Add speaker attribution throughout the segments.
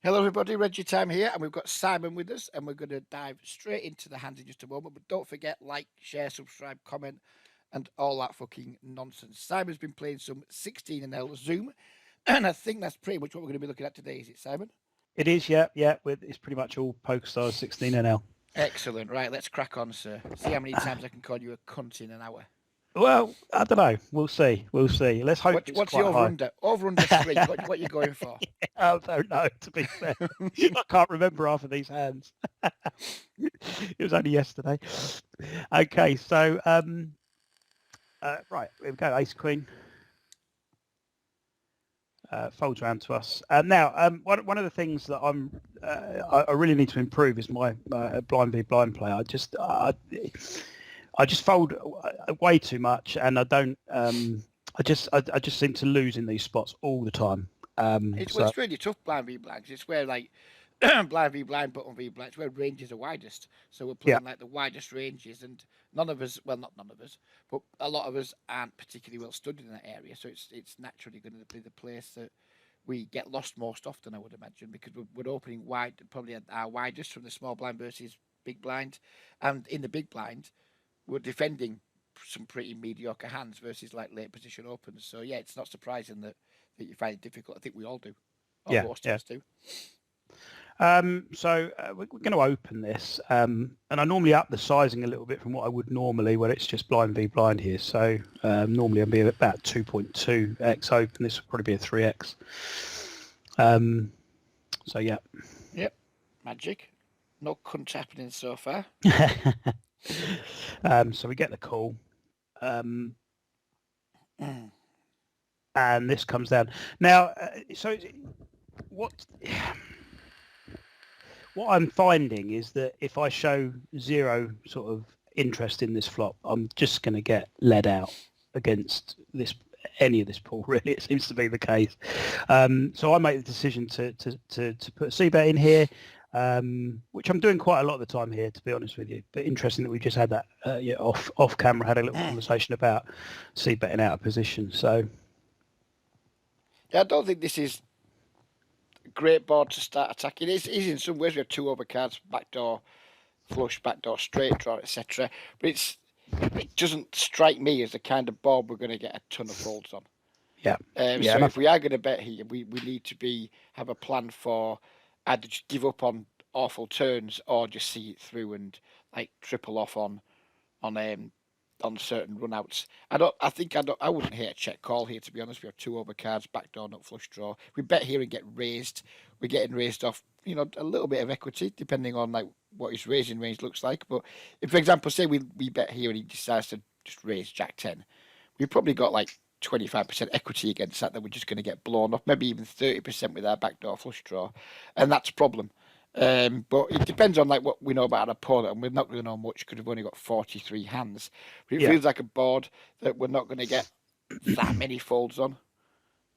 Speaker 1: Hello, everybody. Reggie Time here, and we've got Simon with us, and we're going to dive straight into the hands in just a moment. But don't forget, like, share, subscribe, comment, and all that fucking nonsense. Simon's been playing some 16 and L Zoom, and I think that's pretty much what we're going to be looking at today. Is it, Simon?
Speaker 2: It is, yeah, yeah. It's pretty much all PokerStars 16NL.
Speaker 1: Excellent. Right, let's crack on, sir. See how many times I can call you a cunt in an hour.
Speaker 2: Well, I don't know. We'll see. We'll see. Let's hope it's
Speaker 1: What's the
Speaker 2: quite
Speaker 1: over
Speaker 2: high.
Speaker 1: under? Over under three. What you going for?
Speaker 2: I don't know. To be fair, I can't remember half of these hands. It was only yesterday. Okay, so right, here we go. Ace Queen folds round to us. Now, one of the things that I really need to improve is my blind v blind play. I just fold way too much, and I don't. I just seem to lose in these spots all the time.
Speaker 1: It's really tough blind v blinds. It's where like blind v blind, button v blind. It's where ranges are widest. So we're
Speaker 2: Yeah,
Speaker 1: playing like the widest ranges, and none of us, well, not none of us, but a lot of us aren't particularly well studied in that area. So it's naturally going to be the place that we get lost most often, I would imagine, because we're opening wide, probably at our widest from the small blind versus big blind, and in the big blind, we're defending some pretty mediocre hands versus like late position opens. So yeah, it's not surprising that you find it difficult. I think we all do, or
Speaker 2: yeah,
Speaker 1: most of
Speaker 2: yeah.
Speaker 1: us do.
Speaker 2: We're going to open this, and I normally up the sizing a little bit from what I would normally, where it's just blind v blind here. So normally I'd be about 2.2x open. This will probably be a 3x. So yeah.
Speaker 1: Yep, magic. No cunt happening so far.
Speaker 2: So we get the call,
Speaker 1: Mm.
Speaker 2: and this comes down now. What what I'm finding is that if I show zero sort of interest in this flop, I'm just going to get led out against any of this pool. Really, it seems to be the case. So I make the decision to put a C bet in here, which I'm doing quite a lot of the time here, to be honest with you. But interesting that we just had that off camera, had a little conversation about C betting out of position. So
Speaker 1: Yeah, I don't think this is a great board to start attacking. It is in some ways we have two overcards, backdoor flush, backdoor straight draw, etc. But it doesn't strike me as the kind of board we're going to get a ton of folds on.
Speaker 2: yeah, yeah,
Speaker 1: So if we are going to bet here, we need to have a plan for either just give up on awful turns or just see it through and like triple off on on certain runouts. I wouldn't hate a check call here, to be honest. We have two overcards, backdoor, nut flush draw. We bet here and get raised. We're getting raised off, a little bit of equity depending on like what his raising range looks like. But if, for example, say we bet here and he decides to just raise Jack 10, we've probably got like 25% equity against that we're just going to get blown off, maybe even 30% with our backdoor flush draw, and that's a problem. But it depends on like what we know about our opponent, and we're not going to know much because we've only got 43 hands. But it
Speaker 2: yeah.
Speaker 1: feels like a board that we're not going to get that many folds on.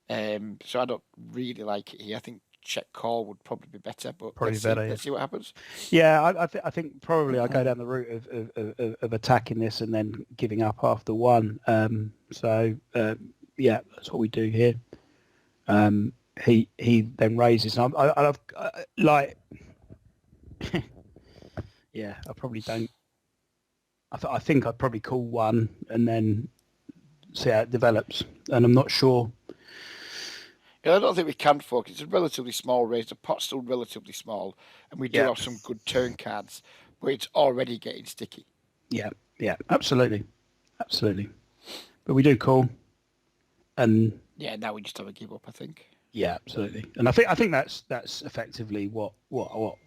Speaker 1: So I don't really like it here. I think check call would probably be better, but
Speaker 2: Probably better.
Speaker 1: Let's see what happens.
Speaker 2: Yeah, I think probably I go down the route of attacking this and then giving up after one. Yeah, that's what we do here. He then raises, and I've like, yeah, I probably don't. I think I'd probably call one and then see how it develops, and I'm not sure.
Speaker 1: Yeah, I don't think we can focus. It's a relatively small raise. The pot's still relatively small, and we do
Speaker 2: Yeah,
Speaker 1: have some good turn cards, but it's already getting sticky.
Speaker 2: yeah, yeah, absolutely, absolutely. But we do call, and
Speaker 1: Yeah, now we just have a give up, I think.
Speaker 2: yeah, absolutely. And I think that's effectively what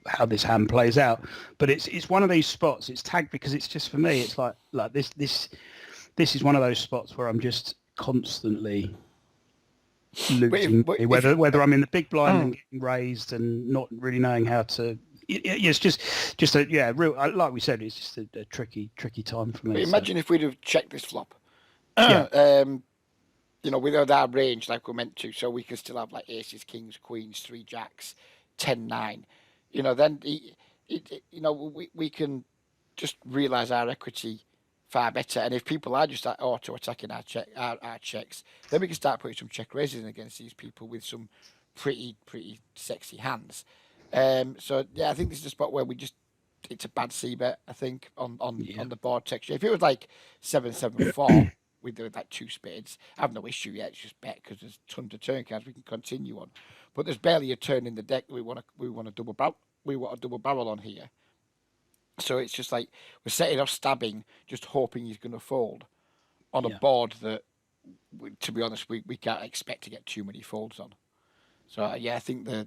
Speaker 2: how this hand plays out. But it's one of these spots. It's tagged because it's just, for me, it's like this is one of those spots where I'm just constantly
Speaker 1: But
Speaker 2: losing
Speaker 1: but
Speaker 2: money,
Speaker 1: if
Speaker 2: whether I'm in the big blind and getting raised and not really knowing how to. It's just a real, like we said, it's just a tricky time for
Speaker 1: but
Speaker 2: me. So
Speaker 1: imagine if we'd have checked this flop,
Speaker 2: yeah,
Speaker 1: with our range like we're meant to, so we could still have like aces, kings, queens, three jacks, 10-9. Then we can just realise our equity far better. And if people are just auto attacking our checks, then we can start putting some check raises in against these people with some pretty sexy hands. So yeah, I think this is a spot where it's a bad C bet. I think
Speaker 2: Yeah.
Speaker 1: on the board texture. If it was like 7-7-4 with like two spades, I have no issue yet. It's just bet because there's tons of turn cards we can continue on. But there's barely a turn in the deck. We want a double barrel. We want a double barrel on here. So it's just like we're setting off stabbing, just hoping he's going to fold on a
Speaker 2: Yeah.
Speaker 1: board that, to be honest, we can't expect to get too many folds on. So yeah, I think there's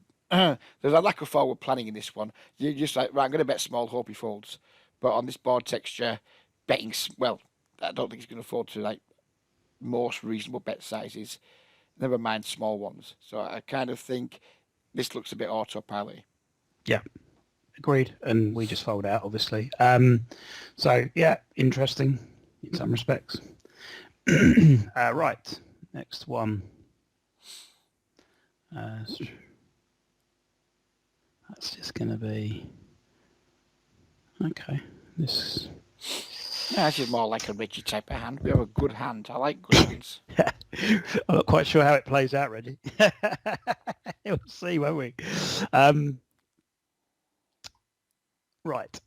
Speaker 1: a lack of forward planning in this one. You're just like, right, I'm going to bet small, hope he folds. But on this board texture, betting, well, I don't think he's going to fold to like most reasonable bet sizes. Never mind small ones. So I kind of think this looks a bit autopilot.
Speaker 2: Yeah. Agreed. And we just fold out, obviously. So yeah, interesting in some respects. Right. Next one. That's just going to be okay. This.
Speaker 1: Yeah, this is more like a Reggie type of hand. We have a good hand. I like good hands.
Speaker 2: I'm not quite sure how it plays out, Reggie. We'll see, won't we? Right.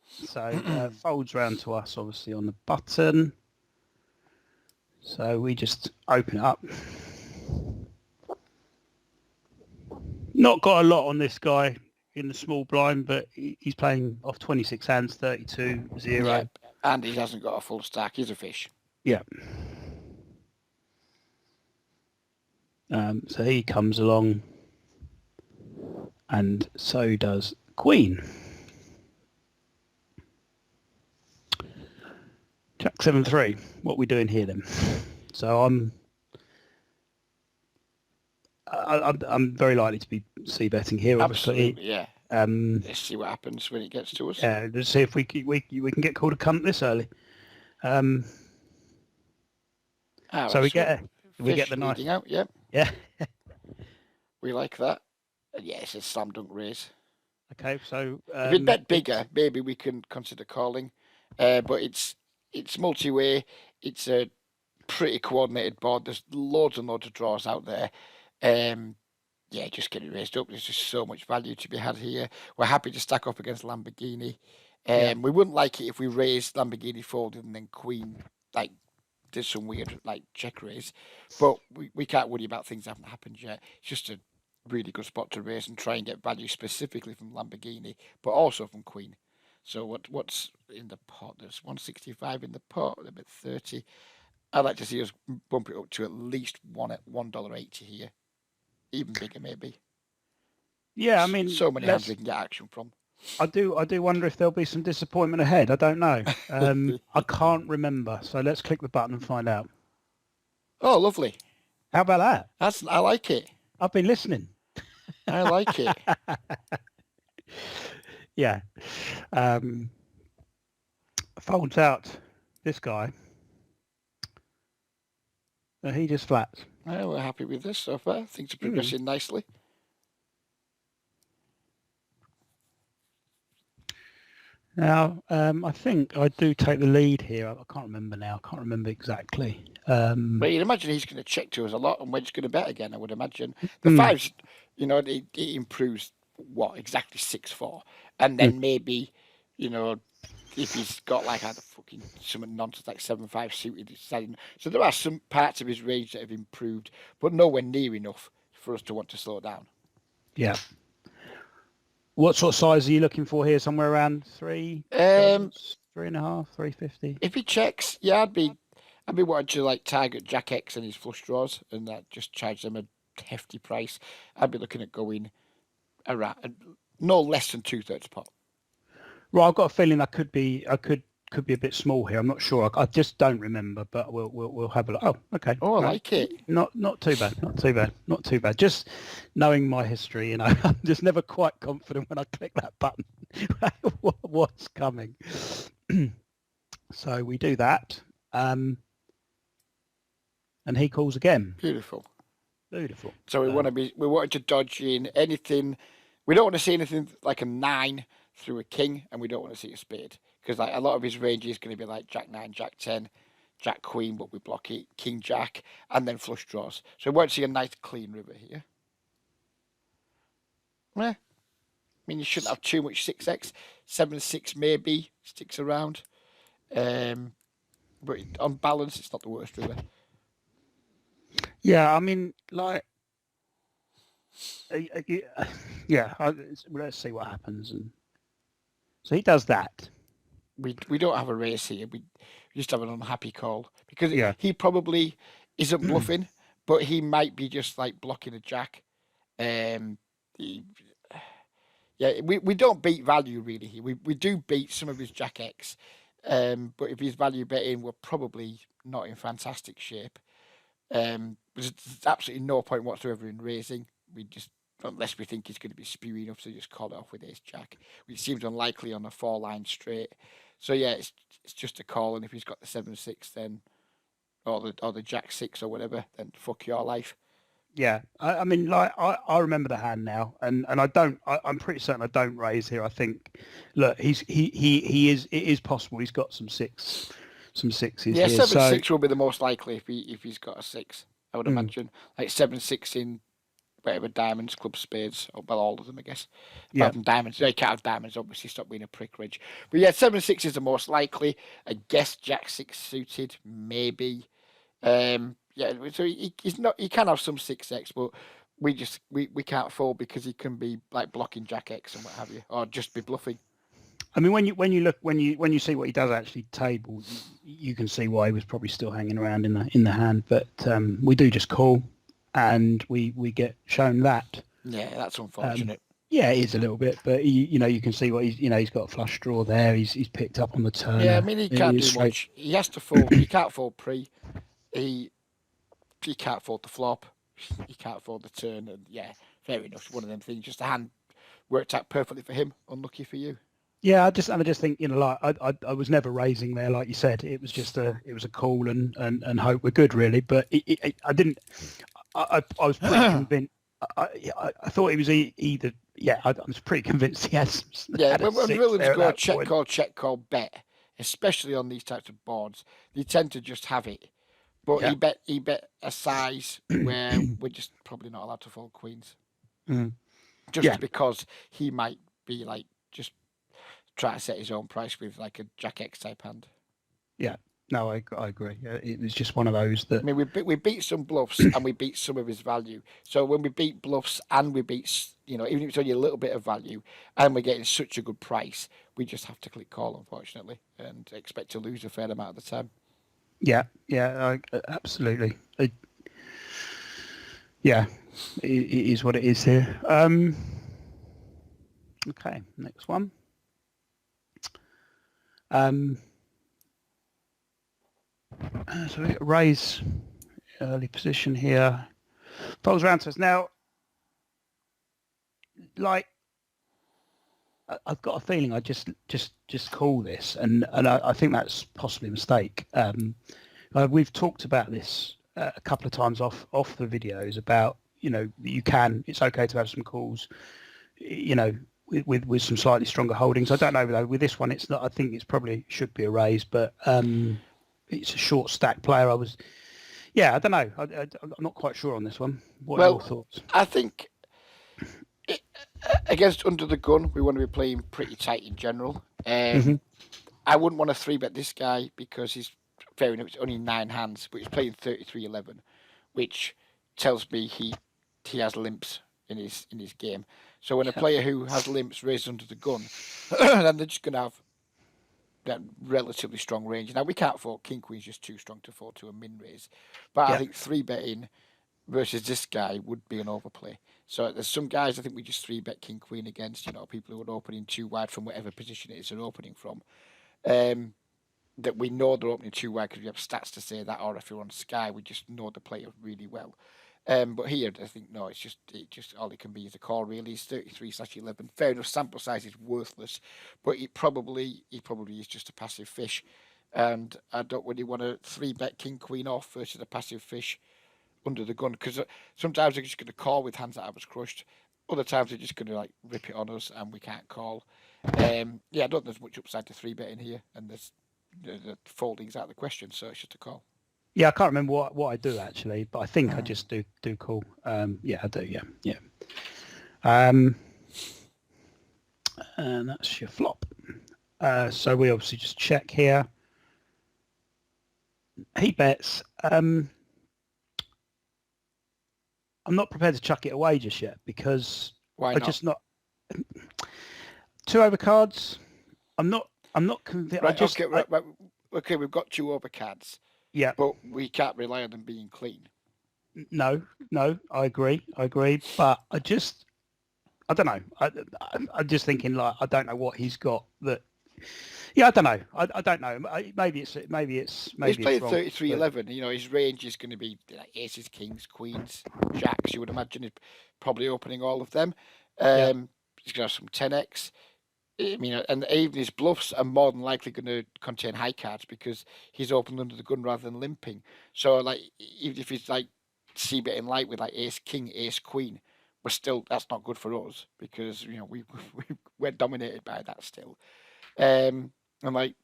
Speaker 2: So folds round to us, obviously, on the button. So we just open it up. Not got a lot on this guy in the small blind, but he's playing off 26 hands, 32, 0.
Speaker 1: Yeah, and he hasn't got a full stack. He's a fish.
Speaker 2: Yeah. So he comes along, and so does Queen. Jack 7-3. What are we doing here then? So I'm very likely to be c-betting here, obviously.
Speaker 1: Absolutely, yeah. Let's see what happens when it gets to us.
Speaker 2: Yeah, let's see if we can get called a cunt this early. So we get the nice
Speaker 1: out. Yeah.
Speaker 2: Yeah.
Speaker 1: We like that. And yeah, it's a slam dunk raise.
Speaker 2: Okay, so
Speaker 1: if it bet bigger, maybe we can consider calling. But it's multi-way. It's a pretty coordinated board. There's loads and loads of draws out there. Yeah, just get it raised up. There's just so much value to be had here. We're happy to stack up against Lamborghini. We wouldn't like it if we raised Lamborghini folded and then Queen like did some weird like check raise. But we can't worry about things that haven't happened yet. It's just a really good spot to raise and try and get value specifically from Lamborghini, but also from Queen. So what's in the pot? There's 165 in the pot, a bit 30. I'd like to see us bump it up to at least $1.80 here. Even bigger, maybe.
Speaker 2: Yeah, I mean,
Speaker 1: so many hands we can get action from.
Speaker 2: I do wonder if there'll be some disappointment ahead. I don't know. I can't remember. So let's click the button and find out.
Speaker 1: Oh, lovely.
Speaker 2: How about that?
Speaker 1: I like it.
Speaker 2: I've been listening.
Speaker 1: I like it.
Speaker 2: Yeah. Folds out this guy. He just flats.
Speaker 1: Well, we're happy with this so far. Things are progressing nicely.
Speaker 2: Now, I think I do take the lead here. I can't remember now. I can't remember exactly.
Speaker 1: But you'd imagine he's going to check to us a lot and we're just going to bet again, I would imagine. The fives, it improves, exactly 6-4. And then maybe, if he's got like either fucking some nonsense like 7-5 suited, so there are some parts of his range that have improved, but nowhere near enough for us to want to slow down.
Speaker 2: Yeah. What sort of size are you looking for here? Somewhere around 3, 3.5, 350.
Speaker 1: If he checks, yeah, I'd be wanting to like target Jack X and his flush draws, and that just charge them a hefty price. I'd be looking at going around no less than 2/3 pot.
Speaker 2: Right, I've got a feeling I could be a bit small here. I'm not sure. I just don't remember, but we'll have a look. Oh, okay.
Speaker 1: Oh, I like it.
Speaker 2: Not too bad. Not too bad. Just knowing my history, I'm just never quite confident when I click that button what's coming. So we do that, and he calls again.
Speaker 1: Beautiful.
Speaker 2: So
Speaker 1: we wanted to dodge in anything. We don't want to see anything like a 9 through a king, and we don't want to see a spade because like a lot of his range is going to be like Jack 9, Jack 10, Jack Queen, but we block it, King Jack, and then flush draws. So we won't see a nice clean river here. I mean, you shouldn't have too much 6x. 7-6 maybe sticks around. But on balance, it's not the worst river.
Speaker 2: Yeah, I mean, like, yeah. Let's see what happens. And so he does that.
Speaker 1: We don't have a race here. We just have an unhappy call because
Speaker 2: Yeah.
Speaker 1: he probably isn't bluffing, but he might be just like blocking a jack. We don't beat value really here. We do beat some of his jack X, but if he's value betting, we're probably not in fantastic shape. There's absolutely no point whatsoever in raising. We just, unless we think he's going to be spewy enough to just call it off with ace jack, which seems unlikely on a 4-line straight. So yeah, it's just a call, and if he's got the 7-6, then or the jack 6 or whatever, then fuck your life.
Speaker 2: Yeah, I mean, like I remember the hand now, and I'm pretty certain I don't raise here. I think, look, he is. It is possible he's got some sixes
Speaker 1: Yeah,
Speaker 2: here.
Speaker 1: 7-6 will be the most likely if he's got a 6. I would imagine like 7-6 in whatever diamonds, clubs, spades, or well, all of them, I guess.
Speaker 2: Yeah.
Speaker 1: Apart from diamonds, they can't have diamonds. Obviously, stop being a prick, Ridge. But yeah, 7-6 is the most likely. I guess Jack 6 suited, maybe. Yeah, so he's not. He can have some 6x, but we can't fold because he can be like blocking Jack X and what have you, or just be bluffing.
Speaker 2: I mean, when you see what he does actually table, you can see why he was probably still hanging around in the hand. But we do just call, and we get shown that.
Speaker 1: Yeah, that's unfortunate.
Speaker 2: Yeah, it is a little bit, but you can see what he's got a flush draw there. He's picked up on the turn.
Speaker 1: Yeah, I mean he can't do much. He has to fold. He can't fold pre. He can't fold the flop. He can't fold the turn. And yeah, fair enough. One of them things. Just the hand worked out perfectly for him. Unlucky for you.
Speaker 2: Yeah, I just think like I was never raising there, like you said. It was just a call and hope we're good really. But I didn't. I was pretty convinced. I thought he was either. Yeah, I was pretty convinced he had some.
Speaker 1: Yeah, when villains go check call, bet, especially on these types of boards, they tend to just have it. But he bet a size where we're just probably not allowed to fold queens. Just because he might be like just try to set his own price with like a Jack X type hand.
Speaker 2: Yeah, no, I agree. It was just one of those that.
Speaker 1: I mean, we beat some bluffs and we beat some of his value. So when we beat bluffs and we beat, even if it's only a little bit of value, and we're getting such a good price, we just have to click call, unfortunately, and expect to lose a fair amount of the time.
Speaker 2: Yeah, absolutely. Yeah, it is what it is here. Okay, next one. So we raise early position here. Folds around to us now. Like, I've got a feeling I just call this, and I think that's possibly a mistake. We've talked about this a couple of times off the videos about it's okay to have some calls, with some slightly stronger holdings. I don't know though. With this one, it's not. I think it's probably should be a raise, but it's a short stack player. I don't know. I'm not quite sure on this one. What are your thoughts?
Speaker 1: I think against under the gun, we want to be playing pretty tight in general. I wouldn't want to 3-bet this guy because he's fair enough. It's only 9 hands, but he's playing 33-11, which tells me he has limps in his game. So when a player who has limps raises under the gun, then they're just going to have that relatively strong range. Now we can't fold King Queen's just too strong to fold to a min raise, but I think 3-betting versus this guy would be an overplay. So there's some guys I think we just 3-bet King Queen against, people who are opening too wide from whatever position it is they're opening from. That we know they're opening too wide because we have stats to say that, or if you're on Sky, we just know the player really well. But here, I think no, it's just all it can be is a call. Really, it's 33/11. Fair enough. Sample size is worthless, but he probably is just a passive fish, and I don't really want to 3-bet King Queen off versus a passive fish under the gun because sometimes they're just going to call with hands that I was crushed. Other times they're just going to like rip it on us and we can't call. I don't think there's much upside to 3-betting here, and there's the folding's out of the question, so it's just a call.
Speaker 2: Yeah, I can't remember what I do actually, but I think I just do call. Yeah, I do. Yeah. And that's your flop. So we obviously just check here. He bets. I'm not prepared to chuck it away just yet because
Speaker 1: Why
Speaker 2: I
Speaker 1: not?
Speaker 2: just not 2 overcards. I'm not convinced.
Speaker 1: Right. Okay. Right. Okay. We've got 2 overcards,
Speaker 2: Yeah.
Speaker 1: but we can't rely on them being clean.
Speaker 2: No. I agree. But I don't know. I'm just thinking like I don't know what he's got that. Yeah, I don't know. I don't know. Maybe it's
Speaker 1: He's playing
Speaker 2: wrong.
Speaker 1: 33-11. You know, his range is going to be like aces, kings, queens, jacks. You would imagine he's probably opening all of them.
Speaker 2: Yeah.
Speaker 1: He's going to have some 10x. I mean, and even his bluffs are more than likely going to contain high cards because he's opened under the gun rather than limping. So, like, even if he's like c-betting light with like ace, king, ace, queen, that's not good for us because we're dominated by that still. And like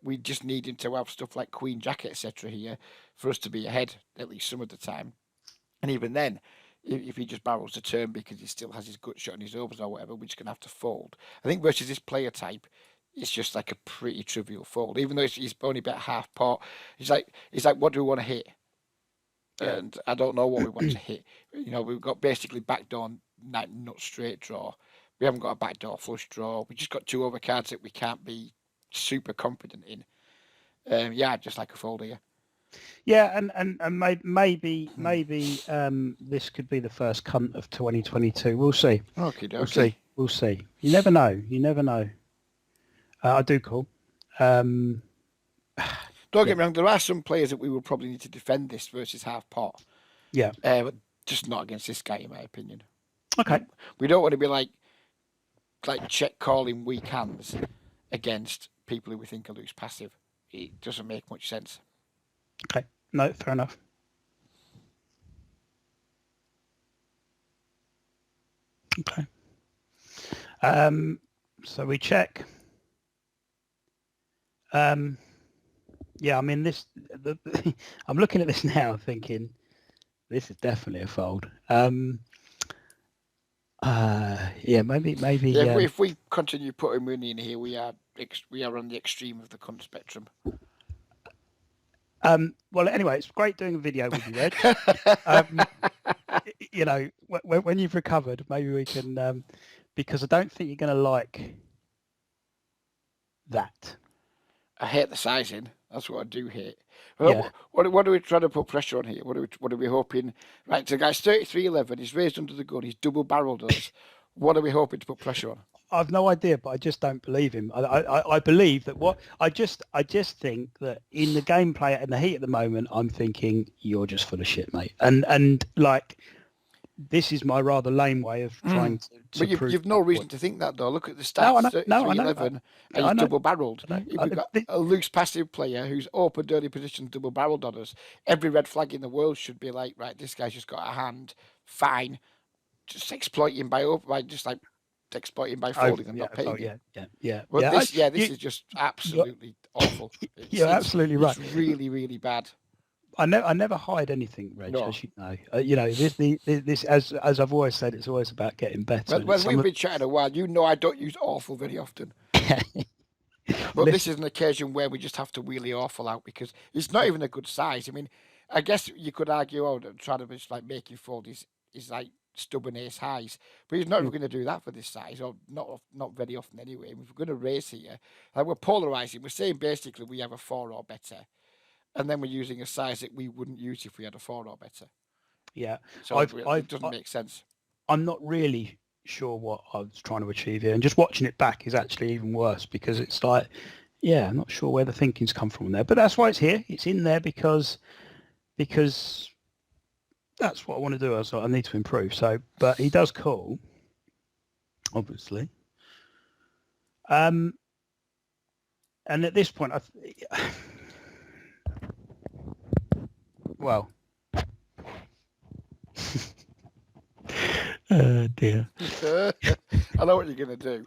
Speaker 1: we just need him to have stuff like queen, jack, etc. here for us to be ahead at least some of the time. And even then, if he just barrels the turn because he still has his gut shot and his overs or whatever, we're just gonna have to fold. I think versus this player type, it's just like a pretty trivial fold. Even though he's only bet half pot, he's like, what do we want to hit?
Speaker 2: Yeah.
Speaker 1: And I don't know what we want to hit. We've got basically backdoor nut straight draw. We haven't got a backdoor flush draw. We just got 2 overcards that we can't be super confident in. Yeah, just like a fold here.
Speaker 2: Yeah, and maybe this could be the first cunt of 2022. We'll see.
Speaker 1: Okay.
Speaker 2: We'll see. You never know. I do call.
Speaker 1: Don't get me wrong. There are some players that we will probably need to defend this versus half pot.
Speaker 2: Yeah.
Speaker 1: But just not against this guy, in my opinion.
Speaker 2: Okay.
Speaker 1: We don't want to be like check calling weak hands against people who we think are loose passive. It doesn't make much sense.
Speaker 2: Okay. No, fair enough. Okay. So we check. Yeah, I mean this. I'm looking at this now, thinking this is definitely a fold. Yeah, maybe.
Speaker 1: Yeah, if we continue putting money in here, we are on the extreme of the cunt spectrum.
Speaker 2: Well, anyway, it's great doing a video with you, Reg. When you've recovered, maybe we can, because I don't think you're going to like that.
Speaker 1: I hate the sizing. That's what I do hate. Well, what are we trying to put pressure on here? What are we hoping? Right, so the guy's 33-11. He's raised under the gun. He's double barreled us. What are we hoping to put pressure on?
Speaker 2: I've no idea, but I just don't believe him. I believe that I just think that in the gameplay and the heat at the moment, I'm thinking you're just full of shit, mate. And like this is my rather lame way of trying to
Speaker 1: but you've no reason to think that though. Look at the stats.
Speaker 2: No, I know.
Speaker 1: 11, and he's double barreled. We've got a loose passive player who's open dirty position, double barreled on us. Every red flag in the world should be like, right, this guy's just got a hand. Fine, just exploiting by folding and not paying.
Speaker 2: Yeah.
Speaker 1: But this is just absolutely awful.
Speaker 2: You're absolutely right.
Speaker 1: It's really, really bad.
Speaker 2: I never hide anything, Reg, as you know. This as I've always said, it's always about getting better.
Speaker 1: Well, we've been chatting a while. You know I don't use awful very often. But this is an occasion where we just have to wheelie awful out because it's not even a good size. I mean, I guess you could argue, trying to just like make you fold is like stubborn ace highs, but he's not even going to do that for this size, or not very often anyway. If we're going to race here, like we're polarizing. We're saying basically we have a 4 or better. And then we're using a size that we wouldn't use if we had a 4 or better.
Speaker 2: Yeah.
Speaker 1: So it doesn't make sense.
Speaker 2: I'm not really sure what I was trying to achieve here. And just watching it back is actually even worse because it's like, yeah, I'm not sure where the thinking's come from there. But that's why it's here. It's in there because that's what I want to do. So I need to improve. So, but he does call, obviously. And at this point, well, oh dear.
Speaker 1: I know what you're going to do.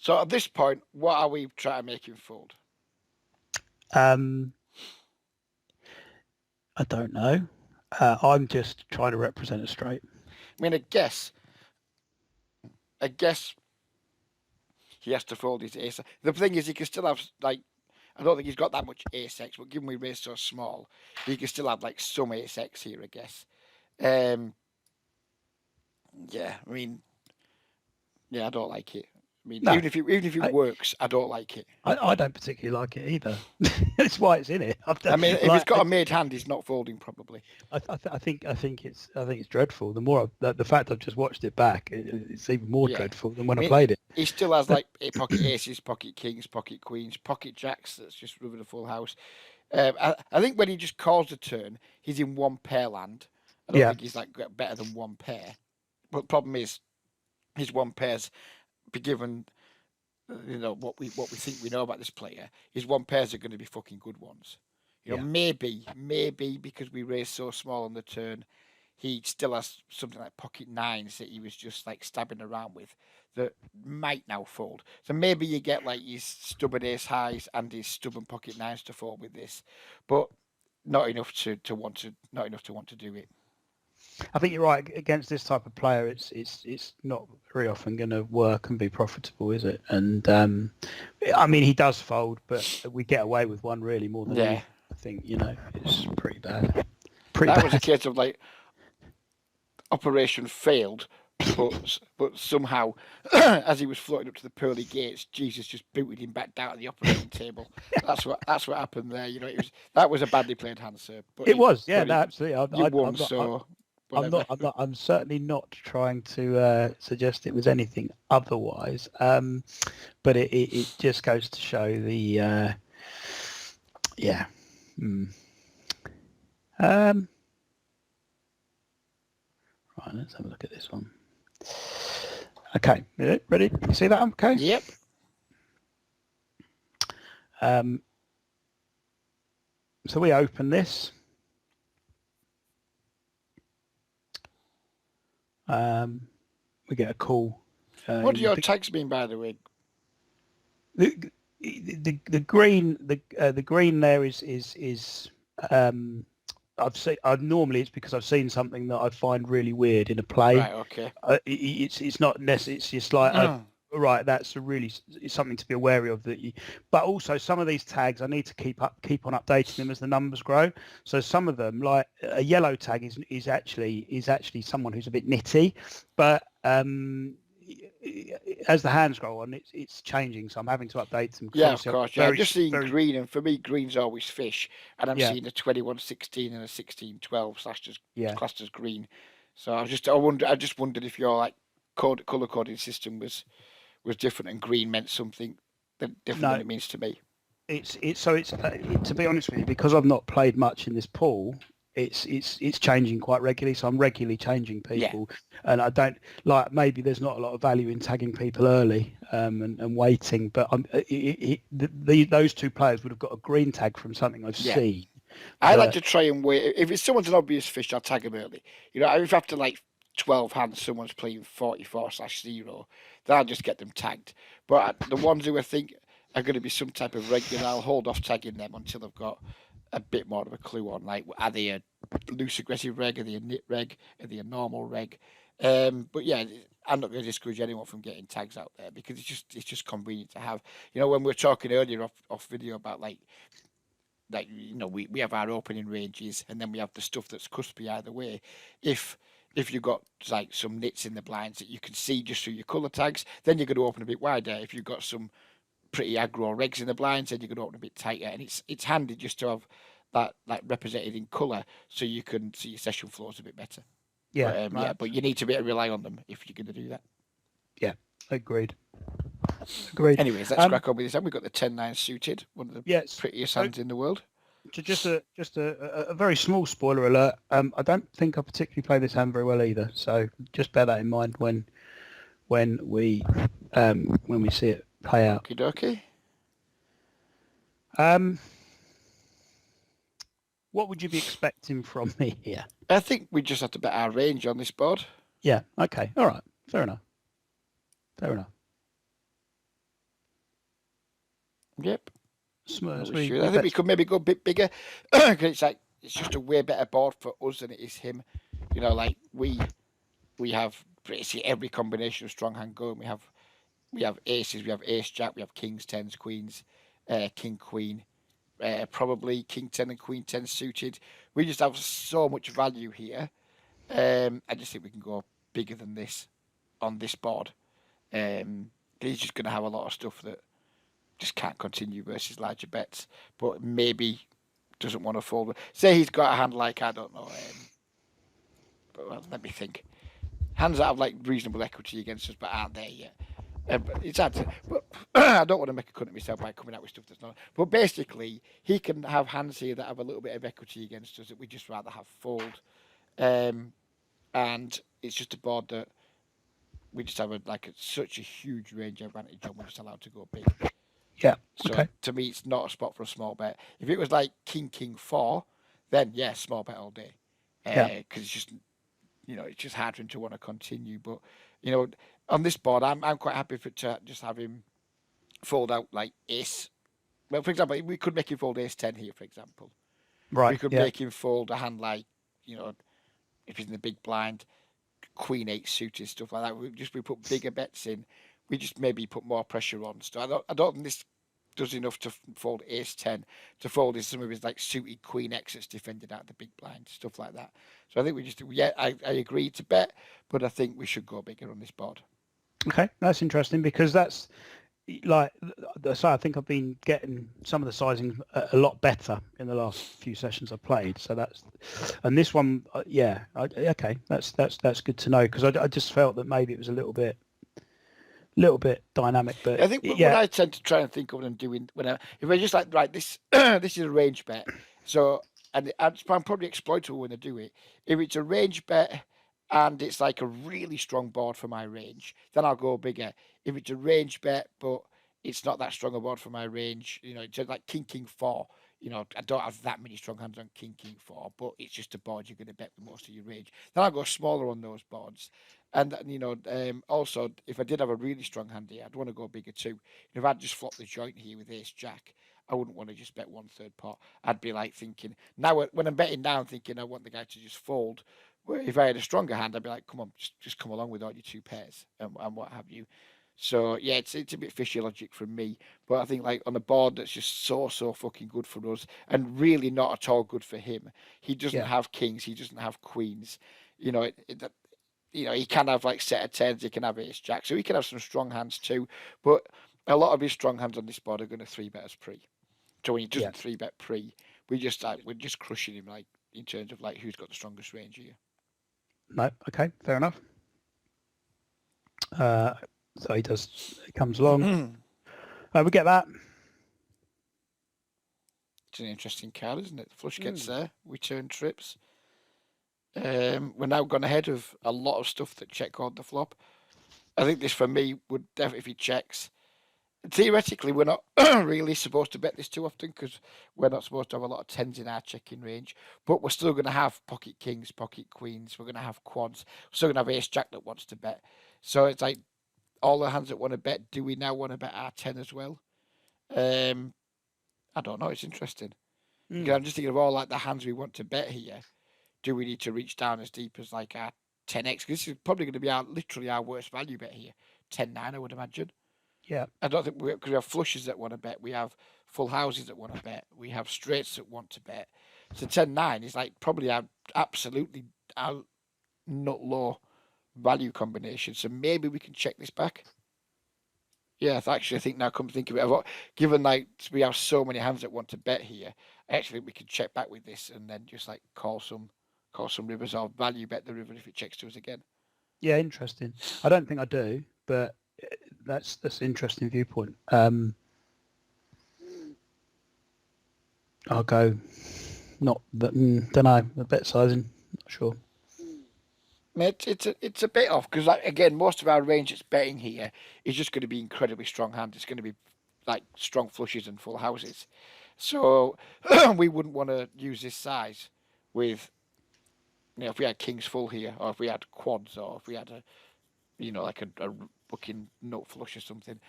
Speaker 1: So at this point, what are we trying to make him fold?
Speaker 2: I don't know. I'm just trying to represent a straight.
Speaker 1: I mean, I guess he has to fold his ace. The thing is, he can still have like. I don't think he's got that much ace X, but given we raise so small, he can still have like some ace X here, I guess. Yeah, I mean, yeah, I don't like it. I mean,
Speaker 2: No,
Speaker 1: even if it works, I don't like it.
Speaker 2: I don't particularly like it either. That's why it's in it.
Speaker 1: I mean, if it's got a made hand, he's not folding probably.
Speaker 2: I think it's dreadful. The more the fact I've just watched it back, it's even more dreadful than when I played it.
Speaker 1: He still has like pocket aces, pocket kings, pocket queens, pocket jacks. That's just running a full house. I think when he just calls the turn, he's in one pair land. I don't think he's like better than one pair. But the problem is, his one pairs be given. What we think we know about this player. His one pairs are going to be fucking good ones. Maybe because we raised so small on the turn, he still has something like pocket nines that he was just like stabbing around with that might now fold. So maybe you get like his stubborn ace highs and his stubborn pocket nines to fold with this, but not enough to want to do it.
Speaker 2: I think you're right. Against this type of player, it's not very often going to work and be profitable, is it? And I mean, he does fold, but we get away with one really more than anything. I think it's pretty bad.
Speaker 1: That was a case of like operation failed, but somehow, as he was floating up to the pearly gates, Jesus just booted him back down at the operating table. That's what happened there. That was a badly played hand, sir. But
Speaker 2: it was, yeah, no, absolutely.
Speaker 1: You won, so.
Speaker 2: I'm certainly not trying to suggest it was anything otherwise, but it just goes to show the Right, let's have a look at this one. Okay, ready? You see that? Okay.
Speaker 1: Yep.
Speaker 2: So we open this. We get a call.
Speaker 1: What do your tags mean, by the way?
Speaker 2: The green there is normally it's because I've seen something that I find really weird in a play.
Speaker 1: Right. Okay.
Speaker 2: It's not necessary. It's just like right. That's it's something to be wary of but also some of these tags I need to keep on updating them as the numbers grow. So some of them, like a yellow tag, is actually someone who's a bit nitty, but as the hands grow on, it's changing, so I'm having to update them.
Speaker 1: Yeah, of course. Yeah, I'm just seeing green, and for me, green's always fish, and I'm seeing a 21-16 and a 16-12 classed as green. So I just wondered if your like color coding system was different, and green meant something different than it means to me.
Speaker 2: It's to be honest with you, because I've not played much in this pool. It's changing quite regularly, so I'm regularly changing people, and I don't like. Maybe there's not a lot of value in tagging people early and waiting, but those two players would have got a green tag from something I've seen.
Speaker 1: I like to try and wait. If it's someone's an obvious fish, I'll tag them early. If after like 12 hands someone's playing 44/0, then I'll just get them tagged. But the ones who I think are going to be some type of regular, I'll hold off tagging them until I've got a bit more of a clue on, like, are they a loose aggressive reg, are they a knit reg, are they a normal reg? But yeah, I'm not going to discourage anyone from getting tags out there because it's just convenient to have. When we were talking earlier off video about like we have our opening ranges and then we have the stuff that's cuspy either way. If you've got like some knits in the blinds that you can see just through your colour tags, then you're going to open a bit wider. If you've got some pretty aggro regs in the blinds, then you're going to open a bit tighter, and it's handy just to have that like represented in colour so you can see your session flows a bit better. But you need to be able to rely on them if you're going to do that.
Speaker 2: Yeah, agreed.
Speaker 1: Anyways, let's crack on with this. And we've got the 10-9 suited, one of the prettiest hands in the world.
Speaker 2: Just a very small spoiler alert. I don't think I particularly play this hand very well either, so just bear that in mind when we see it play out.
Speaker 1: Okie dokie.
Speaker 2: What would you be expecting from me here?
Speaker 1: I think we just have to bet our range on this board.
Speaker 2: Yeah. Okay. All right. Fair enough.
Speaker 1: Yep.
Speaker 2: So
Speaker 1: No
Speaker 2: we,
Speaker 1: issue.
Speaker 2: we
Speaker 1: I think we
Speaker 2: bet.
Speaker 1: could maybe go a bit bigger because it's just a way better board for us than it is him. You know, like we have basically every combination of strong hand going. We have aces, we have ace jack, we have kings, tens, queens, king queen, probably king ten and queen ten suited. We just have so much value here. I just think we can go bigger than this on this board. He's just going to have a lot of stuff that just can't continue versus larger bets, but maybe doesn't want to fold. Say he's got a hand like I don't know. But well, let me think. Hands that have like reasonable equity against us, but aren't there yet. But it's hard to. But I don't want to make a cunt of myself by coming out with stuff that's not. But basically, he can have hands here that have a little bit of equity against us that we just rather have fold. Um, and it's just a board that we just have such a huge range advantage on. We're just allowed to go big.
Speaker 2: Yeah.
Speaker 1: So
Speaker 2: Okay.
Speaker 1: to me, it's not a spot for a small bet. If it was like king four, then yeah, small bet all day.
Speaker 2: Yeah.
Speaker 1: Because it's just it's just hard for him to want to continue. But on this board, I'm quite happy to just have him fold out like ace. Well, for example, we could make him fold ace 10 here, for example. We
Speaker 2: Right.
Speaker 1: could
Speaker 2: Yeah.
Speaker 1: make him fold a hand like, if he's in the big blind, queen eight suited, stuff like that. We put bigger bets in. We just maybe put more pressure on. So I don't think this does enough to fold ace 10 to fold in some of his like suited queen X that's defended out the big blind, stuff like that. So I think I agree to bet, but I think we should go bigger on this board.
Speaker 2: Okay. That's interesting because that's like so I think I've been getting some of the sizing a lot better in the last few sessions I've played. So and this one, okay, that's good to know because I just felt that maybe it was a little bit dynamic, but
Speaker 1: I think what I tend to try and think of when I'm doing if I just like right this this is a range bet, so and I'm probably exploitable when I do it. If it's a range bet and it's like a really strong board for my range, then I'll go bigger. If it's a range bet but it's not that strong a board for my range, it's just like king four. I don't have that many strong hands on king four, but it's just a board you're going to bet with most of your range. Then I'll go smaller on those boards. And also, if I did have a really strong hand here, I'd want to go bigger too. If I'd just flop the joint here with Ace Jack, I wouldn't want to just bet 1/3 pot. I'd be like thinking now when I'm betting down, thinking I want the guy to just fold. Where if I had a stronger hand, I'd be like, come on, just come along with all your two pairs and what have you. So yeah, it's a bit fishy logic from me, but I think like on a board that's just so fucking good for us and really not at all good for him. He doesn't
Speaker 2: yeah,
Speaker 1: have kings, he doesn't have queens. You know, he can have like set of tens, he can have ace jack, so he can have some strong hands too. But a lot of his strong hands on this board are going to three bet us pre. So when he
Speaker 2: yeah.
Speaker 1: doesn't three bet pre, we're just crushing him like in terms of like who's got the strongest range here.
Speaker 2: No, okay, fair enough. So he comes along. We get that.
Speaker 1: It's an interesting card, isn't it? The flush gets
Speaker 2: Mm.
Speaker 1: there. We turn trips. We're now gone ahead of a lot of stuff that check called the flop. I think this for me would definitely, if he checks. Theoretically, we're not really supposed to bet this too often because we're not supposed to have a lot of tens in our checking range. But we're still going to have pocket kings, pocket queens. We're going to have quads. We're still going to have ace jack that wants to bet. So it's like all the hands that want to bet. Do we now want to bet our 10 as well? I don't know. It's interesting. Because I'm just thinking of all like the hands we want to bet here. Do we need to reach down as deep as like our 10x? Because this is probably going to be literally our worst value bet here. 10-9, I would imagine.
Speaker 2: Yeah.
Speaker 1: I don't think because we have flushes that want to bet, we have full houses that want to bet, we have straights that want to bet. So 10-9 is like probably our nut low value combination. So maybe we can check this back. Yeah, I think now come to think of it, given like we have so many hands that want to bet here, I actually think we could check back with this and then just like call some rivers or value bet the river if it checks to us again.
Speaker 2: Yeah, interesting. I don't think I do, but that's an interesting viewpoint. I'll go. Not that. Don't know. The bet sizing. Not sure.
Speaker 1: It's a bit off because like again, most of our range that's betting here is just going to be incredibly strong hands. It's going to be like strong flushes and full houses. So we wouldn't want to use this size with if we had kings full here, or if we had quads, or if we had like a fucking nut flush or something.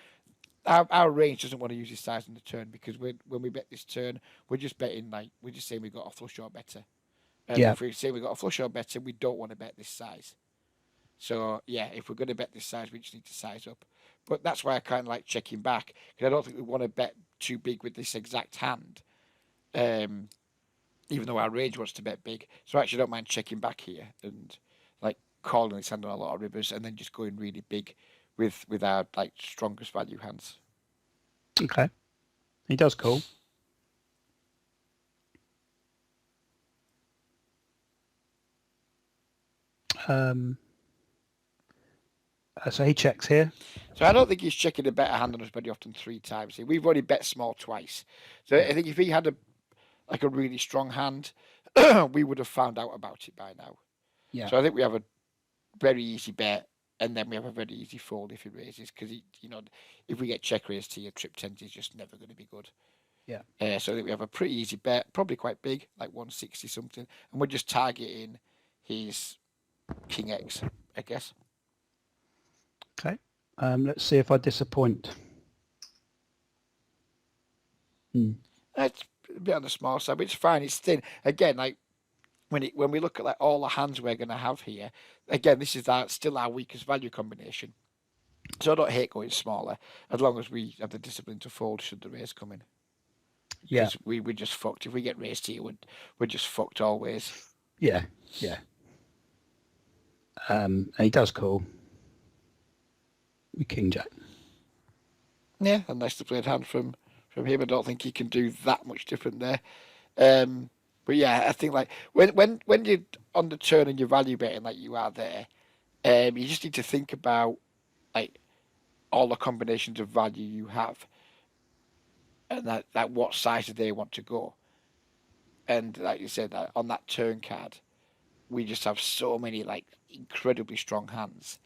Speaker 1: our range doesn't want to use his size on the turn because when we bet this turn, we're just betting we're just saying we got a flush or better. And
Speaker 2: Yeah.
Speaker 1: if we say we got a flush or better, we don't want to bet this size. So yeah, if we're going to bet this size, we just need to size up. But that's why I kind of like checking back because I don't think we want to bet too big with this exact hand. Even though our range wants to bet big, so I actually don't mind checking back here and like calling this hand on a lot of rivers and then just going really big with our like strongest value hands.
Speaker 2: Okay. He does call. So he checks here.
Speaker 1: So I don't think he's checking a better hand on us very often 3 times here. We've already bet small twice. So I think if he had a really strong hand, we would have found out about it by now.
Speaker 2: Yeah.
Speaker 1: So I think we have a very easy bet, and then we have a very easy fold if he raises, because if we get check raised here, trip 10 is just never going to be good.
Speaker 2: Yeah.
Speaker 1: So I think we have a pretty easy bet, probably quite big, like 160 something, and we're just targeting his King X, I guess.
Speaker 2: Okay. Let's see if I disappoint.
Speaker 1: It's a bit on the small side, but it's fine. It's thin. Again, like when we look at like all the hands we're going to have here, again, this is still our weakest value combination. So I don't hate going smaller, as long as we have the discipline to fold should the raise come in.
Speaker 2: Yeah.
Speaker 1: Because we're just fucked. If we get raised here, we're just fucked always.
Speaker 2: Yeah. Yeah. And he does call. King Jack.
Speaker 1: Yeah, a nicely played hand from him. I don't think he can do that much different there. But yeah, I think like when you're on the turn and you're value betting like you are there, you just need to think about like all the combinations of value you have, and that what size do they want to go. And like you said, on that turn card, we just have so many like incredibly strong hands,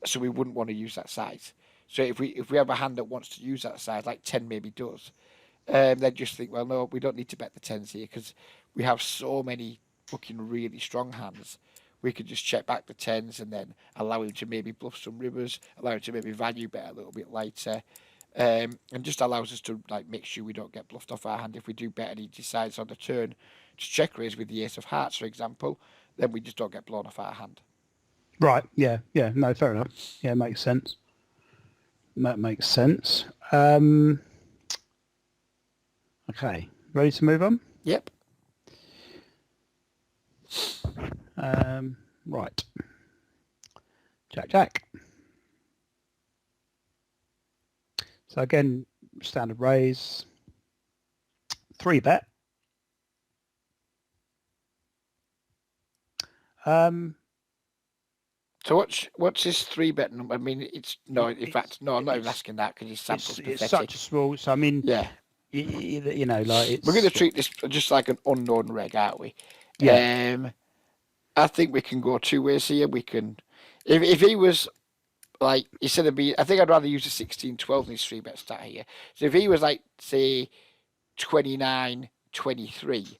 Speaker 1: so we wouldn't want to use that size. So if we have a hand that wants to use that size, like 10 maybe does, then just think, well, no, we don't need to bet the 10s here because we have so many fucking really strong hands. We could just check back the 10s and then allow him to maybe bluff some rivers, allow him to maybe value bet a little bit lighter, and just allows us to like make sure we don't get bluffed off our hand. If we do bet and he decides on the turn to check raise with the ace of hearts, for example, then we just don't get blown off our hand.
Speaker 2: Right. Yeah. Yeah. No, fair enough. Yeah, makes sense. That makes sense. Okay. Ready to move on?
Speaker 1: Yep.
Speaker 2: Right. Jack. So again, standard raise. 3-bet.
Speaker 1: So what's his 3-bet number? I mean, in fact, no, I'm not even asking that because his sample's pathetic.
Speaker 2: It's such a small. So I mean,
Speaker 1: yeah,
Speaker 2: you know, like it's.
Speaker 1: We're going to treat this just like an unknown reg, aren't we?
Speaker 2: Yeah.
Speaker 1: I think we can go 2 ways here. We can, if he was like instead of being, I think I'd rather use the 16-12 in his 3-bet stat here. So if he was like say 29-23,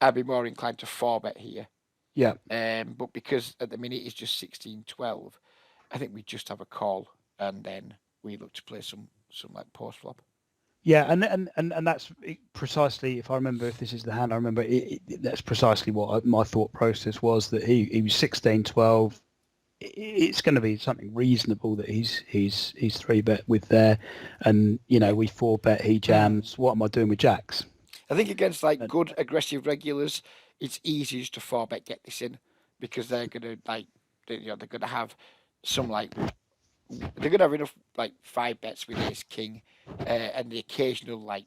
Speaker 1: I'd be more inclined to 4-bet here.
Speaker 2: Yeah.
Speaker 1: But because at the minute it's just 16-12, I think we just have a call and then we look to play some like post flop.
Speaker 2: Yeah, and that's precisely, if I remember, if this is the hand, I remember that's precisely what my thought process was, that he was 16-12. It's going to be something reasonable that he's 3-bet with there, and you know we 4-bet, he jams. What am I doing with jacks?
Speaker 1: I think against like good aggressive regulars, it's easiest to 4-bet get this in because they're gonna they're gonna have some they're gonna have enough like 5-bets with ace king and the occasional like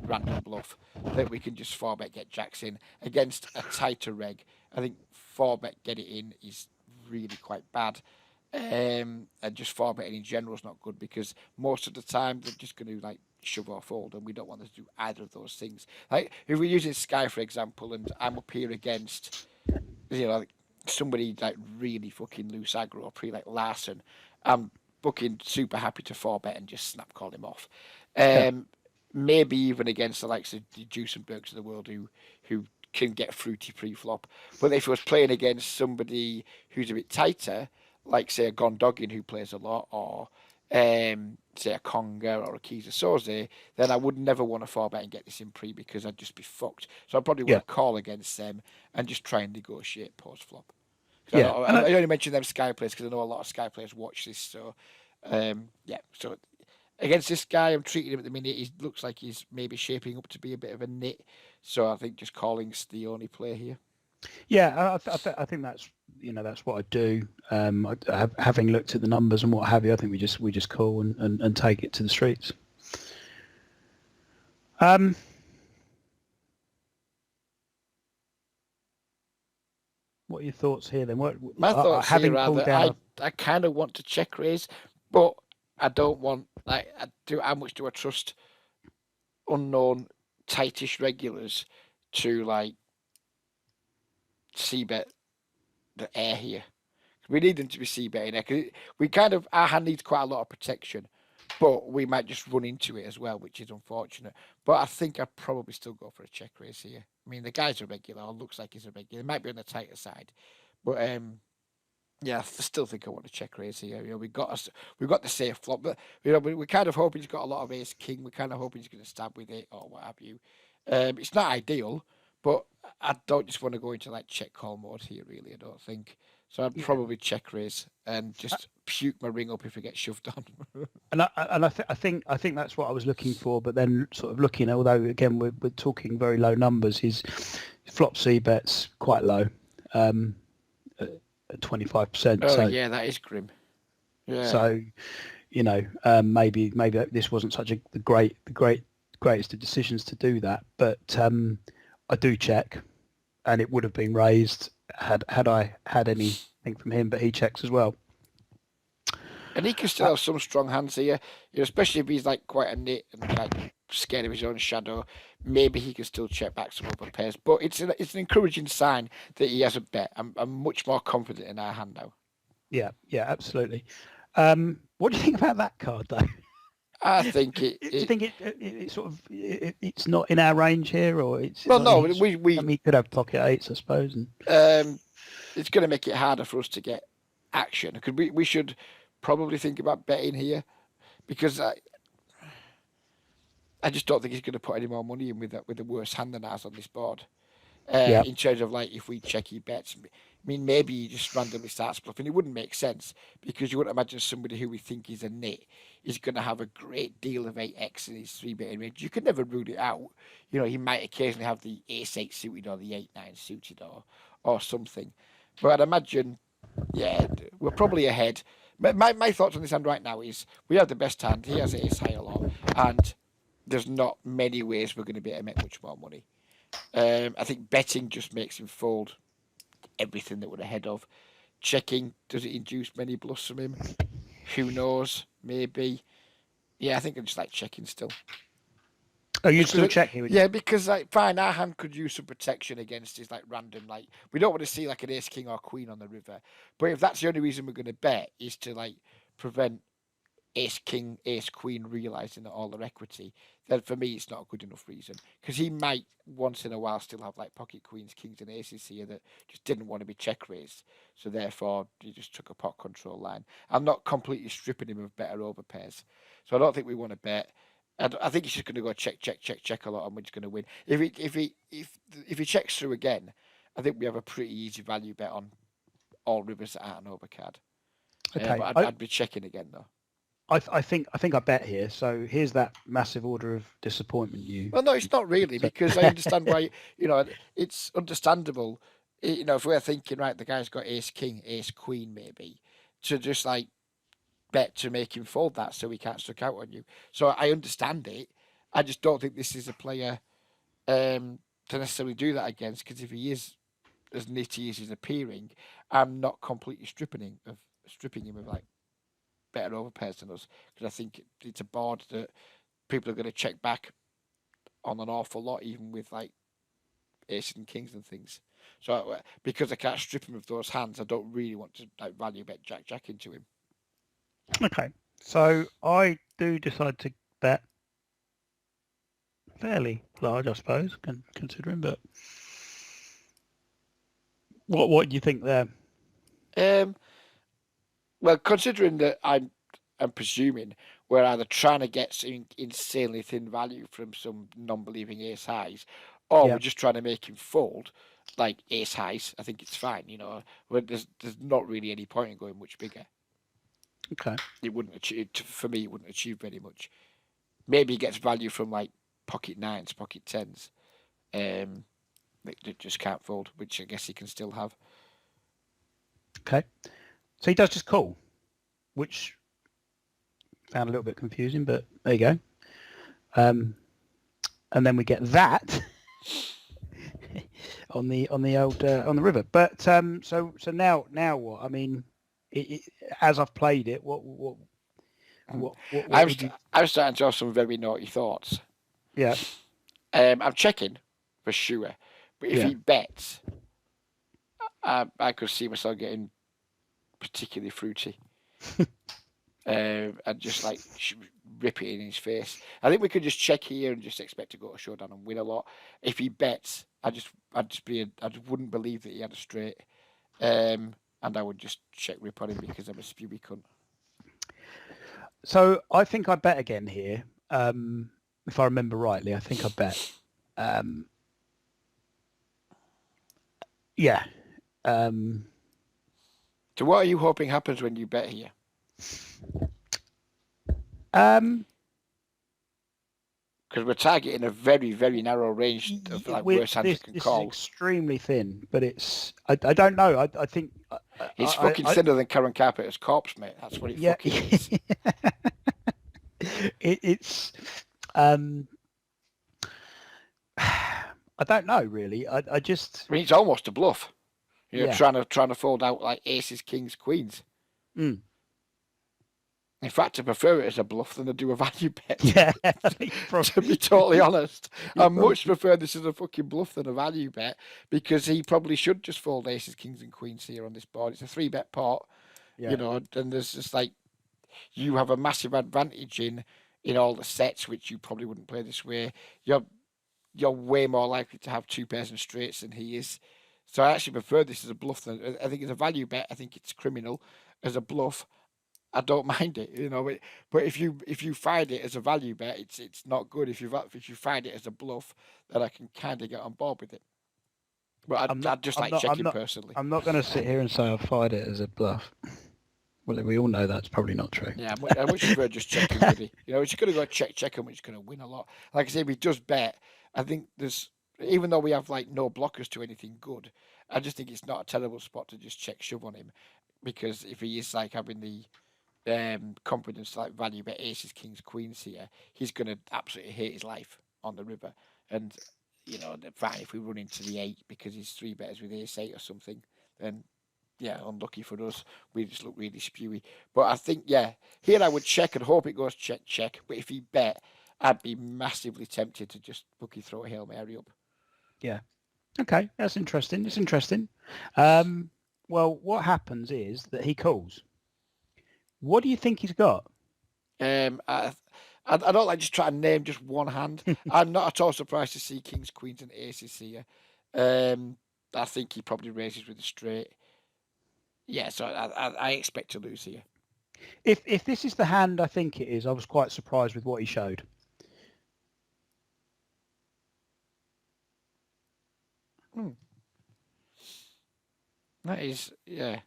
Speaker 1: random bluff that we can just 4-bet get jacks in. Against a tighter reg, I think 4-bet get it in is really quite bad. And just 4-betting in general is not good because most of the time they're just going to like shove or fold, and we don't want them to do either of those things. Like if we're using Sky for example, and I'm up here against like somebody like really fucking loose aggro, pre like Larson, I'm fucking super happy to 4-bet and just snap call him off. Maybe even against the likes of the Duesenbergs of the world who can get fruity pre-flop. But if I was playing against somebody who's a bit tighter, like say a Gondogin who plays a lot, or say a Conga or a Keys of Soze, then I would never want to 4-bet and get this in pre because I'd just be fucked. So I'd probably want
Speaker 2: Yeah,
Speaker 1: to call against them and just try and negotiate post flop. Because
Speaker 2: yeah, and
Speaker 1: I only mentioned them Sky players because I know a lot of Sky players watch this. So yeah, so against this guy, I'm treating him at the minute. He looks like he's maybe shaping up to be a bit of a nit. So I think just calling's the only play here.
Speaker 2: yeah. I think that's that's what I do. Having looked at the numbers and what have you, I think we just call and take it to the streets. What are your thoughts here then? What
Speaker 1: My thoughts here
Speaker 2: having
Speaker 1: are
Speaker 2: pulled
Speaker 1: that
Speaker 2: down?
Speaker 1: I kind of want to check raise, but I don't want how much do I trust unknown tightish regulars to like c bet the air here. We need them to be c betting there because we kind of our hand needs quite a lot of protection, but we might just run into it as well, which is unfortunate. But I think I'd probably still go for a check raise here. I mean, the guy's a regular, or looks like he's a regular. He might be on the tighter side, but yeah, I still think I want to check raise here. We've got the safe flop, but we're kind of hoping he's got a lot of ace king. We're kind of hoping he's going to stab with it or what have you. It's not ideal, but I don't just want to go into like check call mode here. Really, I don't think. So I'd
Speaker 2: Yeah.
Speaker 1: probably check raise and just puke my ring up if it gets shoved on.
Speaker 2: I think that's what I was looking for. But then sort of looking, although again we're talking very low numbers, his flop C bet's quite low, at 25%.
Speaker 1: Oh
Speaker 2: So
Speaker 1: yeah, that is grim. Yeah,
Speaker 2: so maybe this wasn't such the greatest of decisions to do that. But I do check, and it would have been raised had I had anything from him. But he checks as well.
Speaker 1: and he can still have some strong hands here. Especially if he's like quite a nit and like scared of his own shadow. Maybe he can still check back some other pairs. But it's an encouraging sign that he has a bet. I'm much more confident in our hand now.
Speaker 2: Yeah, absolutely. What do you think about that card, though?
Speaker 1: I think
Speaker 2: Do you think it sort of it's not in our range here, or it's
Speaker 1: well,
Speaker 2: not
Speaker 1: no,
Speaker 2: his,
Speaker 1: we
Speaker 2: I mean, he could have pocket eights, I suppose. And
Speaker 1: it's going to make it harder for us to get action because we should probably think about betting here because I just don't think he's going to put any more money in with the worst hand than ours on this board.
Speaker 2: yeah,
Speaker 1: In terms of like if we check he bets, I mean maybe he just randomly starts bluffing. It wouldn't make sense because you wouldn't imagine somebody who we think is a nit is going to have a great deal of 8x in his 3-betting range. You could never rule it out. He might occasionally have the ace-8 suited or the 8-9 suited or something. But I'd imagine, yeah, we're probably ahead. My thoughts on this hand right now is we have the best hand. He has ace high a lot, and there's not many ways we're going to be able to make much more money. I think betting just makes him fold everything that we're ahead of. Checking, does it induce many bluffs from him? Who knows? Maybe. Yeah, I think I just like checking still.
Speaker 2: oh, you'd
Speaker 1: Just
Speaker 2: still
Speaker 1: because,
Speaker 2: check here, would you?
Speaker 1: yeah, because like fine, our hand could use some protection against his like random like we don't want to see like an ace king or queen on the river. But if that's the only reason we're going to bet is to like prevent ace king, ace queen realizing that all their equity, then for me it's not a good enough reason because he might once in a while still have like pocket queens, kings, and aces here that just didn't want to be check raised, so therefore he just took a pot control line. I'm not completely stripping him of better overpairs, so I don't think we want to bet. I think he's just going to go check, check, check, check a lot, and we're just going to win. If he checks through again, I think we have a pretty easy value bet on all rivers that aren't an overcard.
Speaker 2: Okay,
Speaker 1: But I'd be checking again though.
Speaker 2: I think I bet here. So here's that massive order of disappointment. You,
Speaker 1: Well, no, it's not really
Speaker 2: so,
Speaker 1: because I understand why. It's understandable. If we're thinking right, the guy's got ace king, ace queen, maybe to just like bet to make him fold that so he can't stuck out on you. So I understand it. I just don't think this is a player to necessarily do that against because if he is as nitty as he's appearing, I'm not completely stripping him of like better overpairs than us because I think it's a board that people are going to check back on an awful lot, even with like aces and kings and things. So because I can't strip him of those hands, I don't really want to like value bet Jack into him.
Speaker 2: okay. So I do decide to bet fairly large, I suppose, considering. But what do you think there?
Speaker 1: Um, well, considering that I'm presuming we're either trying to get some insanely thin value from some non-believing ace highs, or
Speaker 2: Yeah.
Speaker 1: we're just trying to make him fold like ace highs. I think it's fine, you know. But there's not really any point in going much bigger.
Speaker 2: Okay.
Speaker 1: It wouldn't achieve, for me. It wouldn't achieve very much. Maybe he gets value from like pocket nines, pocket tens, that just can't fold, which I guess he can still have.
Speaker 2: Okay. So he does just call, which found a little bit confusing, but there you go. And then we get that on the old on the river. But so now what? I mean, as I've played it, what would you?
Speaker 1: I'm starting to have some very naughty thoughts.
Speaker 2: Yeah.
Speaker 1: I'm checking for sure, but if
Speaker 2: Yeah.
Speaker 1: he bets, I could see myself getting particularly fruity. And just like rip it in his face. I think we could just check here and just expect to go to showdown and win a lot. If he bets, I just wouldn't believe that he had a straight, and I would just check rip on him because I'm a spewy cunt.
Speaker 2: So I think I bet again here. If I remember rightly, I think I bet. Yeah.
Speaker 1: So what are you hoping happens when you bet here? Because we're targeting a very, very narrow range of like worse hands that can
Speaker 2: this
Speaker 1: call.
Speaker 2: is extremely thin, but it's I don't know. I think
Speaker 1: it's fucking thinner than Karen Carpenter's corpse, mate. That's what it fucking is.
Speaker 2: It's I don't know really. I
Speaker 1: mean, it's almost a bluff. You know,
Speaker 2: yeah.
Speaker 1: trying to fold out like aces, kings, queens.
Speaker 2: Mm.
Speaker 1: In fact, I prefer it as a bluff than to do a value bet.
Speaker 2: Yeah,
Speaker 1: to be totally honest, I much prefer this as a fucking bluff than a value bet because he probably should just fold aces, kings, and queens here on this board. It's a 3-bet pot, you know, and there's just like you have a massive advantage in all the sets which you probably wouldn't play this way. You're way more likely to have 2 pairs and straights than he is. So I actually prefer this as a bluff than I think it's a value bet. I think it's criminal as a bluff. I don't mind it, you know. But if you find it as a value bet, it's not good. If you find it as a bluff, then I can kind of get on board with it. But I'd just like checking personally.
Speaker 2: I'm not going to sit here and say I find it as a bluff. Well, we all know that's probably not true.
Speaker 1: Yeah, I much prefer just checking with it. You know, it's going to go check and we're just going to win a lot. Like I say, we just bet. I think there's, even though we have like no blockers to anything good, I just think it's not a terrible spot to just check shove on him, because if he is like having the confidence to like value bet aces, kings, queens here, he's going to absolutely hate his life on the river. And you know, fine if we run into the 8 because he's 3 betters with ace 8 or something, then yeah, unlucky for us. We just look really spewy. But I think, yeah, here I would check and hope it goes check. But if he bet, I'd be massively tempted to just bookie throw a Hail Mary up.
Speaker 2: Yeah. Okay, that's interesting. It's interesting. Well, what happens is that he calls. What do you think he's got?
Speaker 1: I don't like just try to name just one hand. I'm not at all surprised to see kings, queens, and aces here. I think he probably raises with a straight. Yeah, so I expect to lose here.
Speaker 2: If this is the hand I think it is, I was quite surprised with what he showed.
Speaker 1: That is, yeah.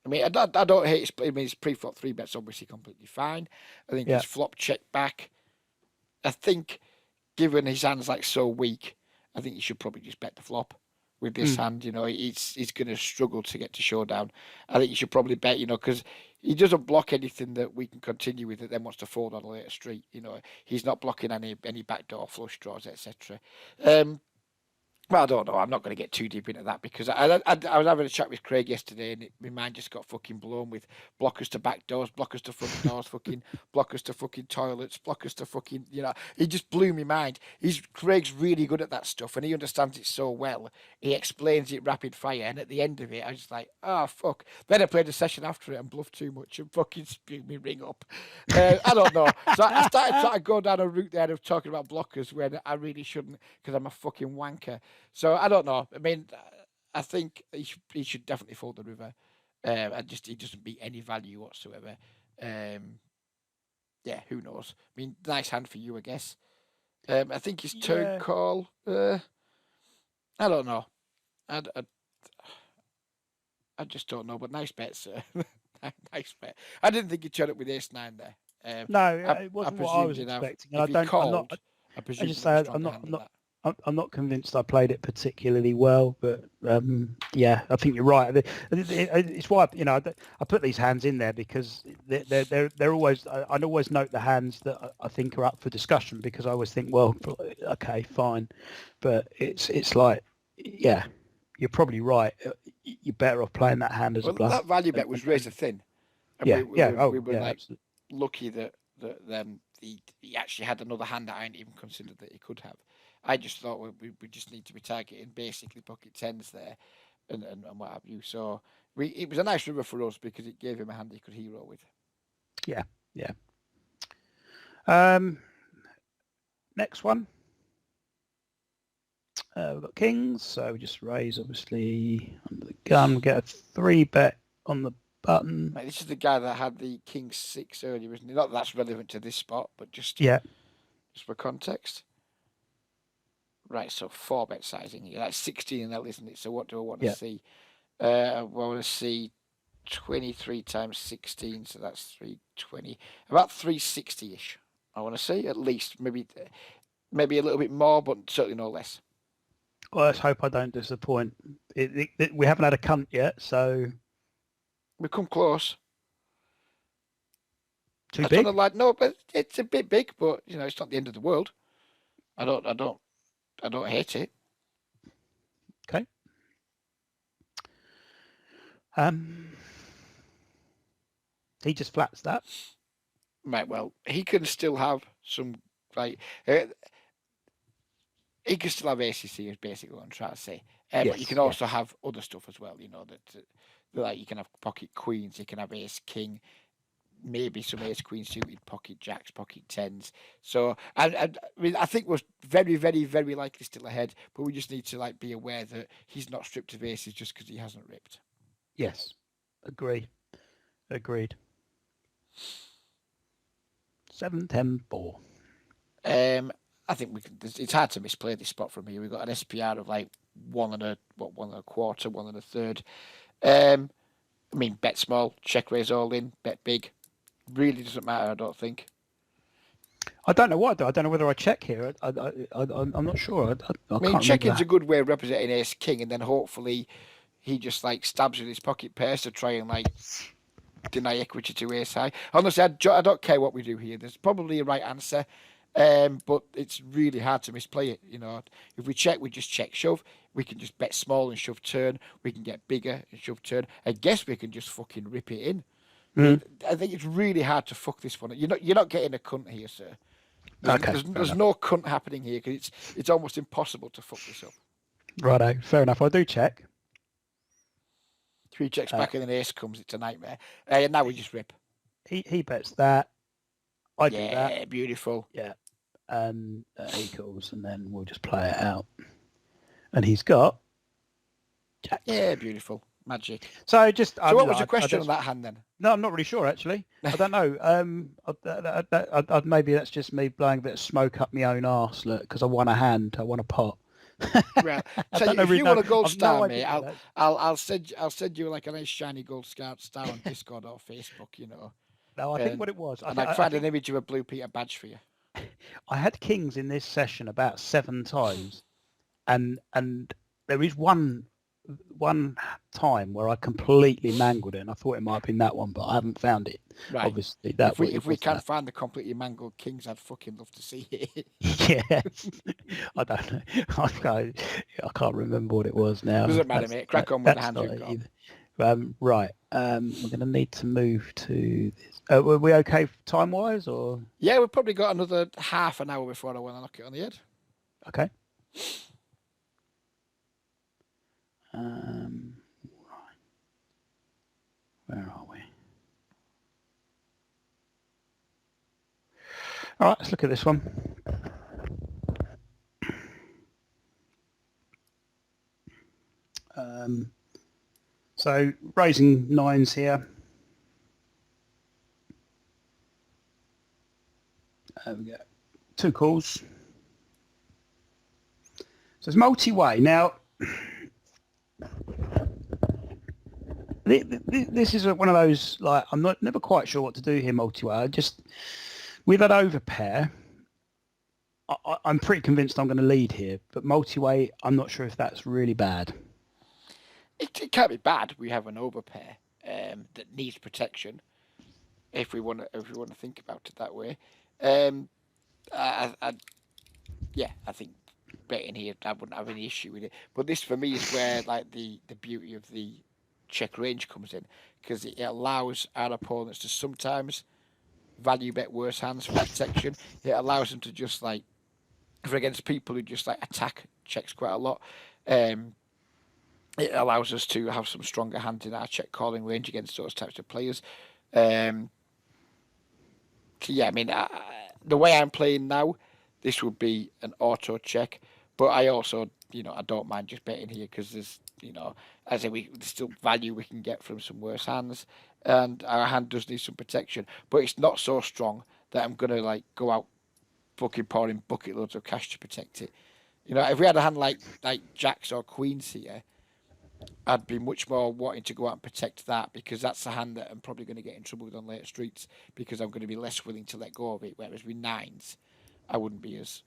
Speaker 1: I mean, I don't hate his play. I mean, his pre-flop 3 bets obviously completely fine. I think his flop check back. I think, given his hand's like so weak, I think he should probably just bet the flop with this hand. You know, he's going to struggle to get to showdown. I think you should probably bet, you know, because he doesn't block anything that we can continue with that then wants to fold on a later street. You know, he's not blocking any backdoor flush draws, etc. Well, I don't know. I'm not going to get too deep into that because I was having a chat with Craig yesterday and my mind just got fucking blown with blockers to back doors, blockers to front doors, fucking blockers to fucking toilets, blockers to fucking, you know, it just blew my mind. Craig's really good at that stuff and he understands it so well. He explains it rapid fire and at the end of it, I was just like, oh, fuck. Then I played a session after it and bluffed too much and fucking spewed me ring up. I don't know. So I started trying to go down a route there of talking about blockers when I really shouldn't because I'm a fucking wanker. So I don't know. I mean, I think he should definitely fold the river. He doesn't beat any value whatsoever. So I think, yeah, here I would check and hope it goes check. But if he bet, I'd be massively tempted to just bookie throw a Hail Mary up.
Speaker 2: Okay, that's interesting. It's interesting.
Speaker 1: yeah, who knows? I mean, nice hand for you, I guess. I think his turn
Speaker 2: Yeah.
Speaker 1: call. I don't know. I just don't know. But nice bet, sir. Nice bet. I didn't think he'd turn up with ace nine there.
Speaker 2: No, it
Speaker 1: I
Speaker 2: wasn't what I
Speaker 1: presumed
Speaker 2: was
Speaker 1: he'd have.
Speaker 2: expecting, and
Speaker 1: If
Speaker 2: I
Speaker 1: he
Speaker 2: don't. I'm not.
Speaker 1: called, I
Speaker 2: I
Speaker 1: presumed
Speaker 2: just
Speaker 1: he'd have a
Speaker 2: say I'm
Speaker 1: stronger
Speaker 2: not.
Speaker 1: hand
Speaker 2: I'm
Speaker 1: than
Speaker 2: not.
Speaker 1: that.
Speaker 2: I'm not convinced I played it particularly well, but yeah, I think you're right. It's why I put these hands in there because they're always. I always note the hands that I think are up for discussion because I always think, well, okay, fine, but it's like, yeah, you're probably right. You're better off playing that hand as a
Speaker 1: Well,
Speaker 2: bluff.
Speaker 1: that value bet was razor thin, and
Speaker 2: Yeah, yeah,
Speaker 1: we
Speaker 2: oh
Speaker 1: were
Speaker 2: yeah,
Speaker 1: like
Speaker 2: absolutely.
Speaker 1: lucky that he actually had another hand that I hadn't even considered that he could have. I just thought we just need to be targeting basically pocket tens there, and what have you. So it was a nice river for us because it gave him a hand he could hero with.
Speaker 2: Yeah, yeah. Next one. We've got kings, so we just raise obviously under the gun. We get a 3-bet on the button.
Speaker 1: Right, this is the guy that had the king six earlier, isn't he? Not that that's relevant to this spot, but just
Speaker 2: Yeah,
Speaker 1: for context. Right, so 4-bet sizing here. That's 16 L, isn't it? So what do I want to
Speaker 2: yeah.
Speaker 1: see? I want to see 23 times 16, so that's 320. About 360-ish. I want to see at least, maybe a little bit more, but certainly no less.
Speaker 2: Well, let's hope I don't disappoint. We haven't had a cunt yet, so
Speaker 1: We come close.
Speaker 2: too
Speaker 1: I don't know,
Speaker 2: big.
Speaker 1: like no, but it's a bit big, but it's not the end of the world. I don't hate it.
Speaker 2: Okay. He just flats that.
Speaker 1: Right, well, he can still have some like he can still have ACC is basically what I'm trying to say. But you
Speaker 2: Yes,
Speaker 1: can
Speaker 2: yeah.
Speaker 1: also have other stuff as well. That like you can have pocket queens, you can have ace king, maybe some ace queen suited, pocket jacks, pocket tens. So I mean, I think we're very, very, very likely still ahead, but we just need to like be aware that he's not stripped of aces just because he hasn't ripped.
Speaker 2: Yes. Agreed. 7, 10, 4.
Speaker 1: I think we can. It's hard to misplay this spot from here. We've got an SPR of like 1.25, 1.33. I mean, bet small, check raise all in, bet big. Really doesn't matter, I don't think.
Speaker 2: I don't know what I do. I don't know whether I check here. I'm not sure. I
Speaker 1: mean,
Speaker 2: can't remember
Speaker 1: checking's
Speaker 2: that.
Speaker 1: a good way of representing ace king, and then hopefully he just like stabs with his pocket pair to try and like deny equity to ace high. Honestly, I don't care what we do here. There's probably a right answer, but it's really hard to misplay it. If we check, we just check shove. We can just bet small and shove turn. We can get bigger and shove turn. I guess we can just fucking rip it in.
Speaker 2: Mm.
Speaker 1: I think it's really hard to fuck this one. You're not getting a cunt here, sir.
Speaker 2: Okay,
Speaker 1: There's no cunt happening here because it's almost impossible to fuck this up.
Speaker 2: righto. Fair enough. I do check.
Speaker 1: 3 checks back and an ace comes. It's a nightmare. Now we just rip.
Speaker 2: He bets that. I do that.
Speaker 1: Yeah, beautiful.
Speaker 2: Yeah. And he calls, and then we'll just play it out. And he's got jacks.
Speaker 1: Yeah, beautiful. Magic.
Speaker 2: So just.
Speaker 1: So what was your question on that hand then?
Speaker 2: No, I'm not really sure actually. I don't know. Maybe that's just me blowing a bit of smoke up my own arse. Look, because I won a hand. I won a pot.
Speaker 1: Well, so if you want a gold star, mate, I'll send you like a nice shiny gold star on Discord or Facebook.
Speaker 2: No, I think what it was.
Speaker 1: And I find an image of a Blue Peter badge for you.
Speaker 2: I had kings in this session about 7 times, and there is one time where I completely mangled it, and I thought it might have been that one, but I haven't found it.
Speaker 1: Right.
Speaker 2: Obviously,
Speaker 1: if we can't find the completely mangled kings, I'd fucking love to see it.
Speaker 2: Yeah, I don't know. I can't remember what it was now.
Speaker 1: Doesn't matter, mate. Crack on with the hands we've got.
Speaker 2: Right. We're going to need to move to this. Were we okay time-wise, or?
Speaker 1: Yeah, we've probably got another half an hour before I want to knock it on the head.
Speaker 2: Okay. Right. Where are we? All right, let's look at this one. So raising 9s here. We go. 2 calls. So it's multi-way. Now, this is one of those, like, I'm never quite sure what to do here multi-way. With that overpair, I'm pretty convinced I'm going to lead here, but multi-way, I'm not sure if that's really bad.
Speaker 1: It can't be bad. We have an overpair that needs protection. If we want to think about it that way, I think betting here, I wouldn't have any issue with it. But this for me is where like the beauty of the check range comes in, because it allows our opponents to sometimes value bet worse hands for protection. It allows them to just like, for against people who just like attack checks quite a lot. It allows us to have some stronger hands in our check calling range against those types of players. So yeah, I mean, the way I'm playing now, this would be an auto check. But I also, I don't mind just betting here because there's, as I say, there's still value we can get from some worse hands, and our hand does need some protection. But it's not so strong that I'm gonna like go out fucking pouring bucket loads of cash to protect it. If we had a hand like jacks or queens here, I'd be much more wanting to go out and protect that, because that's a hand that I'm probably going to get in trouble with on later streets, because I'm going to be less willing to let go of it. Whereas with nines, I wouldn't be as,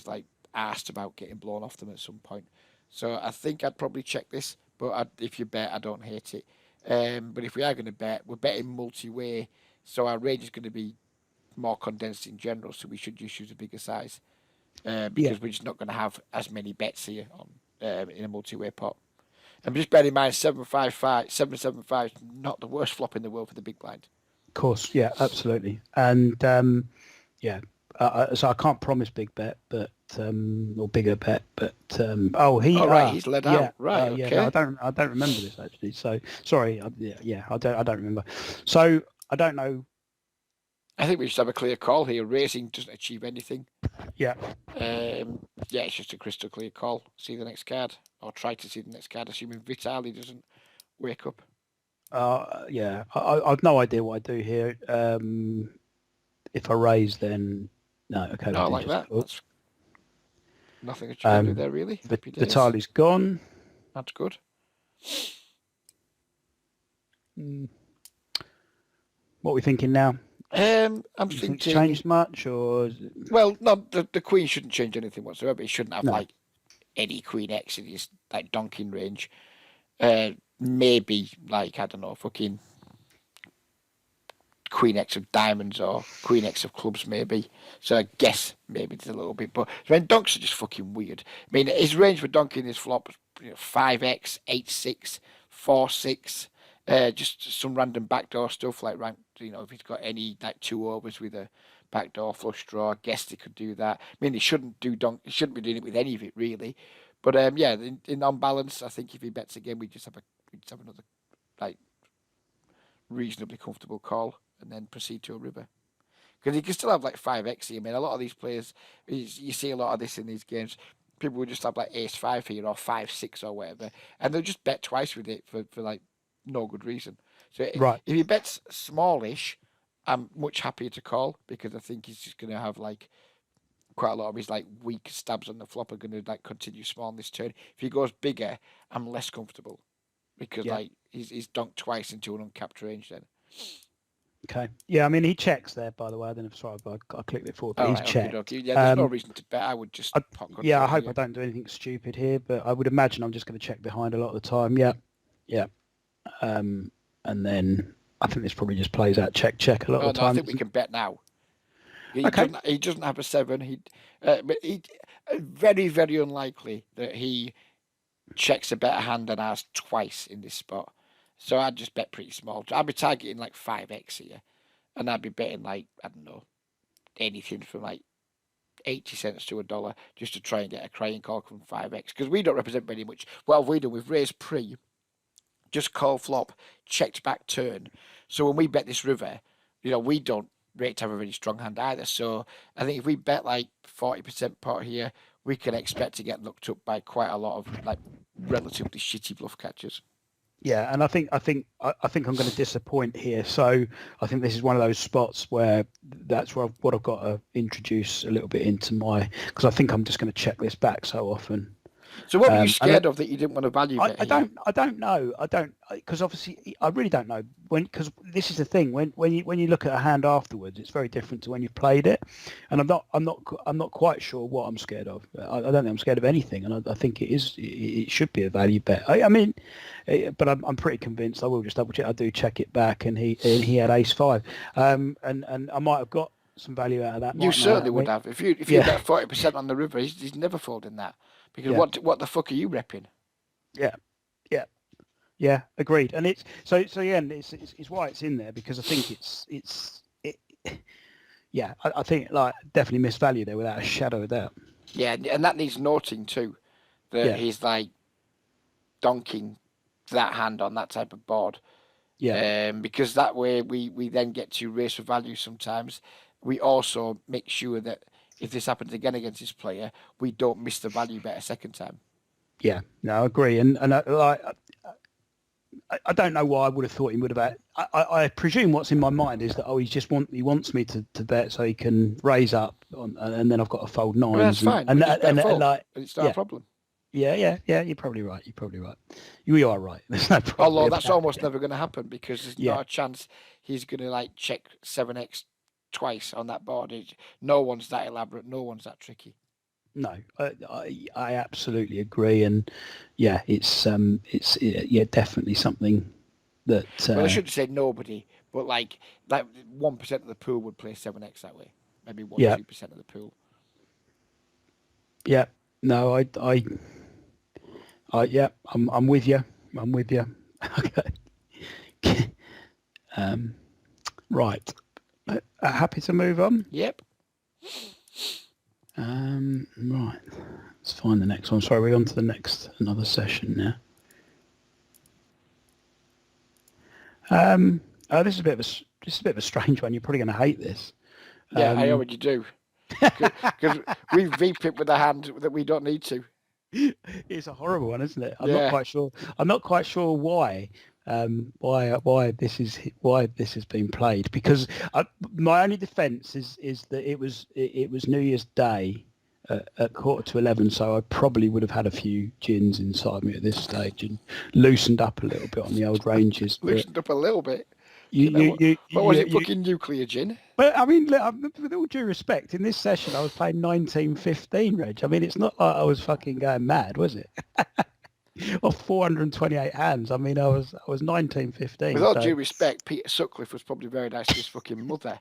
Speaker 1: like asked about getting blown off them at some point. So I think I'd probably check this, but if you bet, I don't hate it. But if we are going to bet, we're betting multi-way, so our range is going to be more condensed in general. So we should just use a bigger size, because we're just not going to have as many bets here on in a multi-way pot. And just bear in mind, 7-7-5 is not the worst flop in the world for the big blind.
Speaker 2: Of course, yeah, absolutely. And so I can't promise big bet, but or bigger bet, but
Speaker 1: he's led out. Right, okay.
Speaker 2: Yeah, no, I don't remember this actually. So sorry, I don't remember. So I don't know.
Speaker 1: I think we just have a clear call here. Racing doesn't achieve anything.
Speaker 2: Yeah.
Speaker 1: It's just a crystal clear call. See the next card, or try to see the next card, assuming Vitali doesn't wake up.
Speaker 2: I've no idea what I do here. If I raise, then no. Okay,
Speaker 1: no, like that. That's nothing that you can do there, really.
Speaker 2: Vitali's gone.
Speaker 1: That's good.
Speaker 2: What are we thinking now?
Speaker 1: I'm thinking
Speaker 2: it's changed much, or
Speaker 1: well, no, the queen shouldn't change anything whatsoever. It shouldn't have like any queen X in his like donking range. Maybe like, I don't know, fucking queen X of diamonds or queen X of clubs, maybe. So I guess maybe it's a little bit, but I mean, donks are just fucking weird. I mean, his range for donking his flop is 5x, 8-6, 4-6. Just some random backdoor stuff like if he's got any like 2 overs with a backdoor flush draw, I guess they could do that. I mean, he shouldn't be doing it with any of it really. But in on balance, I think if he bets again, we just have another like reasonably comfortable call and then proceed to a river. Because he can still have like 5x. I mean, a lot of these players, you see a lot of this in these games. People will just have like ace-5 here or 5-6 or whatever, and they'll just bet twice with it for like no good reason. So if he bets smallish, I'm much happier to call, because I think he's just going to have like quite a lot of his like weak stabs on the flop are going to like continue small on this turn. If he goes bigger, I'm less comfortable, because like he's dunked twice into an uncapped range then.
Speaker 2: Okay. Yeah, I mean, he checks there, by the way. I don't know if I clicked it forward, but he's checked.
Speaker 1: Okay. Yeah, there's no reason to bet. I would just pot
Speaker 2: yeah, I hope I don't do anything stupid here, but I would imagine I'm just going to check behind a lot of the time. Yeah. And then I think this probably just plays out check a lot of the time.
Speaker 1: I think we can bet now. He doesn't have a 7. But very, very unlikely that he checks a better hand than ours twice in this spot. So I'd just bet pretty small. I'd be targeting like 5x here, and I'd be betting like, I don't know, anything from like 80 cents to $1 just to try and get a crying call from 5x, because we don't represent very much. What have we done? We've raised pre, just call flop, checked back turn. So when we bet this river, we don't rate to have a really strong hand either. So I think if we bet like 40% pot here, we can expect to get looked up by quite a lot of like relatively shitty bluff catchers.
Speaker 2: Yeah, and I think I'm going to disappoint here. So I think this is one of those spots where that's what I've got to introduce a little bit into my, because I think I'm just going to check this back so often.
Speaker 1: So what were you
Speaker 2: And
Speaker 1: scared of that you didn't want to value bet here?
Speaker 2: I don't know. I don't, because obviously I really don't know because this is the thing when you look at a hand afterwards, it's very different to when you've played it, and I'm not quite sure what I'm scared of. I don't think I'm scared of anything, and I think it should be a value bet. I mean, but I'm pretty convinced. I will just double check. I do check it back, and he had ace five, and I might have got some value out of that.
Speaker 1: You
Speaker 2: Mightn't I?
Speaker 1: certainly would have. If you
Speaker 2: Yeah,
Speaker 1: bet 40% on the river, he's never folding that. Because
Speaker 2: yeah,
Speaker 1: what the fuck are you repping?
Speaker 2: yeah, yeah. Yeah, agreed. And it's so yeah, and it's why it's in there because I think yeah, I think like definitely missed value there without a shadow of doubt.
Speaker 1: Yeah, and that needs noting too, that
Speaker 2: Yeah,
Speaker 1: he's like donking that hand on that type of board.
Speaker 2: yeah,
Speaker 1: Because that way we then get to race for value sometimes. We also make sure that if this happens again against this player, we don't miss the value bet a second time.
Speaker 2: yeah. No, I agree. And I don't know why I would have thought he would have. I presume what's in my mind is that he wants me to bet so he can raise up and then I've got to fold
Speaker 1: Well, that's
Speaker 2: nines
Speaker 1: fine. We just bet fold,
Speaker 2: like
Speaker 1: and it's not a
Speaker 2: yeah.
Speaker 1: problem.
Speaker 2: Yeah. You're probably right. You are right. There's no problem.
Speaker 1: Although that's almost never going to happen because there's
Speaker 2: Yeah.
Speaker 1: not a chance he's going to like check 7x twice on that board. No one's that elaborate. No one's that tricky.
Speaker 2: No, I absolutely agree, and yeah, it's definitely something that.
Speaker 1: Well, I shouldn't say nobody, but like 1% of the pool would play 7x that way. Maybe 2% of the pool.
Speaker 2: Yeah, no, yeah, I'm with you. I'm with you. Okay. Right. Happy to move on.
Speaker 1: Yep.
Speaker 2: Right. Let's find the next one. Sorry, we're on to another session now. This is a bit of a strange one. You're probably going to hate this.
Speaker 1: Yeah, I already do. Because we VPip with a hand that we don't need to.
Speaker 2: It's a horrible one, isn't it? I'm
Speaker 1: Yeah.
Speaker 2: not quite sure. I'm not quite sure why this has been played because my only defence is that it was New Year's Day at 11:15, so I probably would have had a few gins inside me at this stage and loosened up a little bit on the old ranges.
Speaker 1: Loosened up a little bit.
Speaker 2: What
Speaker 1: was it? Fucking nuclear gin?
Speaker 2: But I mean, look, with all due respect, in this session I was playing 1915, Reg. I mean, it's not like I was fucking going mad, was it? Of 428 hands. I mean, I was 1915.
Speaker 1: With all due respect, Peter Sutcliffe was probably very nice to his fucking mother,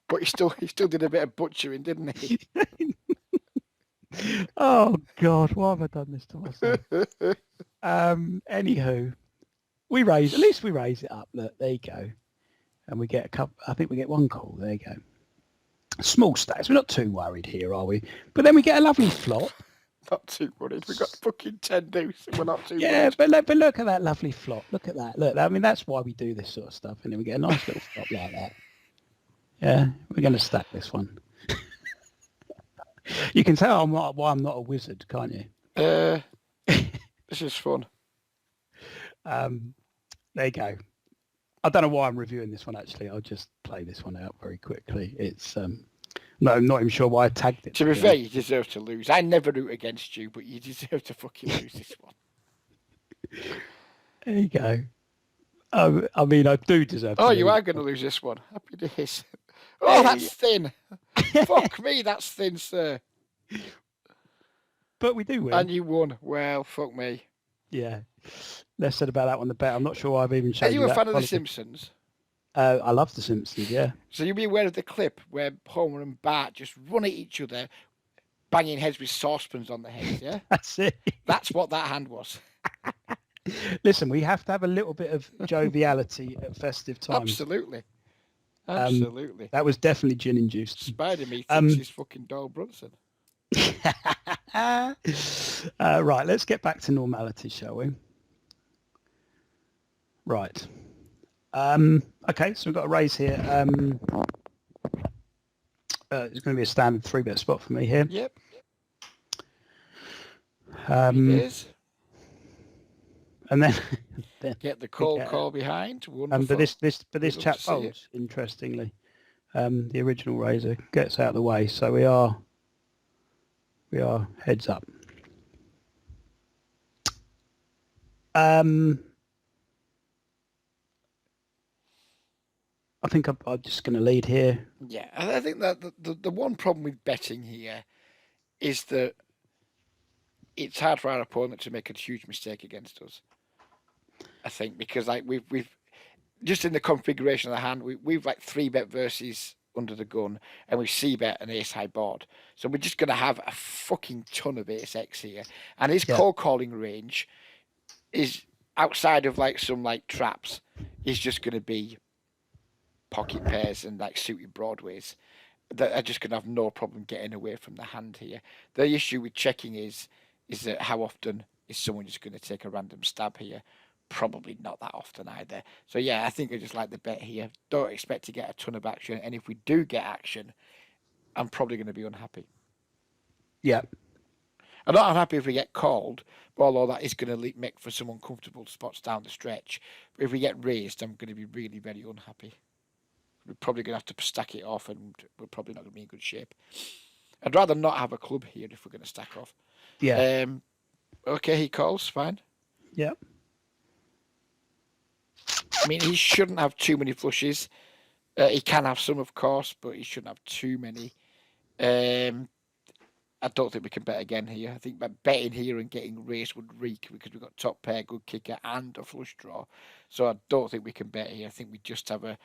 Speaker 1: But he still did a bit of butchering, didn't he?
Speaker 2: Oh God, why have I done this to myself? Anywho, at least we raise it up. Look, there you go, and we get a couple. I think we get one call. There you go. Small stacks. We're not too worried here, are we? But then we get a lovely flop.
Speaker 1: Not too worried. We got fucking 10 deuce. We're not too
Speaker 2: worried.
Speaker 1: But
Speaker 2: look at that lovely flop. Look at that. Look, I mean, that's why we do this sort of stuff, and then we get a nice little flop like that. Yeah, we're going to stack this one. You can tell why I'm not a wizard, can't you?
Speaker 1: This is fun.
Speaker 2: There you go. I don't know why I'm reviewing this one, actually. I'll just play this one out very quickly. It's no, I'm not even sure why I tagged it.
Speaker 1: To be fair, you deserve to lose. I never root against you, but you deserve to fucking lose this one.
Speaker 2: There you go. I mean, I do deserve to lose.
Speaker 1: You are going to lose this one. Happy days. Oh, that's thin. Fuck me, that's thin, sir.
Speaker 2: But we do win.
Speaker 1: And you won. Well, fuck me.
Speaker 2: Yeah. Less said about that one, the better. I'm not sure why I've even shown you that.
Speaker 1: Are you a fan of The Simpsons?
Speaker 2: I love The Simpsons, yeah.
Speaker 1: So you'll be aware of the clip where Homer and Bart just run at each other, banging heads with saucepans on the head, yeah?
Speaker 2: That's it.
Speaker 1: That's what that hand was.
Speaker 2: Listen, we have to have a little bit of joviality at festive times.
Speaker 1: Absolutely.
Speaker 2: That was definitely gin-induced.
Speaker 1: Spider-Me thinks he's fucking Doyle Brunson.
Speaker 2: Right, let's get back to normality, shall we? Right. Okay, so we've got a raise here. It's going to be a standard 3-bet spot for me here.
Speaker 1: Yep. It is.
Speaker 2: And then, then
Speaker 1: Get the
Speaker 2: we
Speaker 1: cold
Speaker 2: get,
Speaker 1: call behind.
Speaker 2: but
Speaker 1: Wonderful.
Speaker 2: this
Speaker 1: We'd love to
Speaker 2: chap
Speaker 1: see it.
Speaker 2: folds. Interestingly, the original razor gets out of the way, so we are heads up. I think I'm just going to lead here.
Speaker 1: Yeah, and I think that the one problem with betting here is that it's hard for our opponent to make a huge mistake against us. I think because like we've just in the configuration of the hand, we've like 3-bet versus under the gun, and we c-bet an ace high board. So we're just gonna have a fucking ton of ace x here, and his
Speaker 2: Yeah.
Speaker 1: cold calling range is outside of like some like traps. Is just gonna be pocket pairs and like suited broadways that are just gonna have no problem getting away from the hand here. The issue with checking is that how often is someone just going to take a random stab here? Probably not that often either. So yeah, I think I just like the bet here. Don't expect to get a ton of action, and if we do get action, I'm probably going to be unhappy.
Speaker 2: Yeah.
Speaker 1: I'm not unhappy if we get called, but although that is going to make for some uncomfortable spots down the stretch. But if we get raised, I'm going to be really, very unhappy. We're probably going to have to stack it off, and we're probably not going to be in good shape. I'd rather not have a club here if we're going to stack off.
Speaker 2: Yeah.
Speaker 1: Okay, he calls, fine.
Speaker 2: Yeah.
Speaker 1: I mean, he shouldn't have too many flushes. He can have some, of course, but he shouldn't have too many. I don't think we can bet again here. I think betting here and getting raised would reek because we've got top pair, good kicker, and a flush draw. So I don't think we can bet here. I think we just have a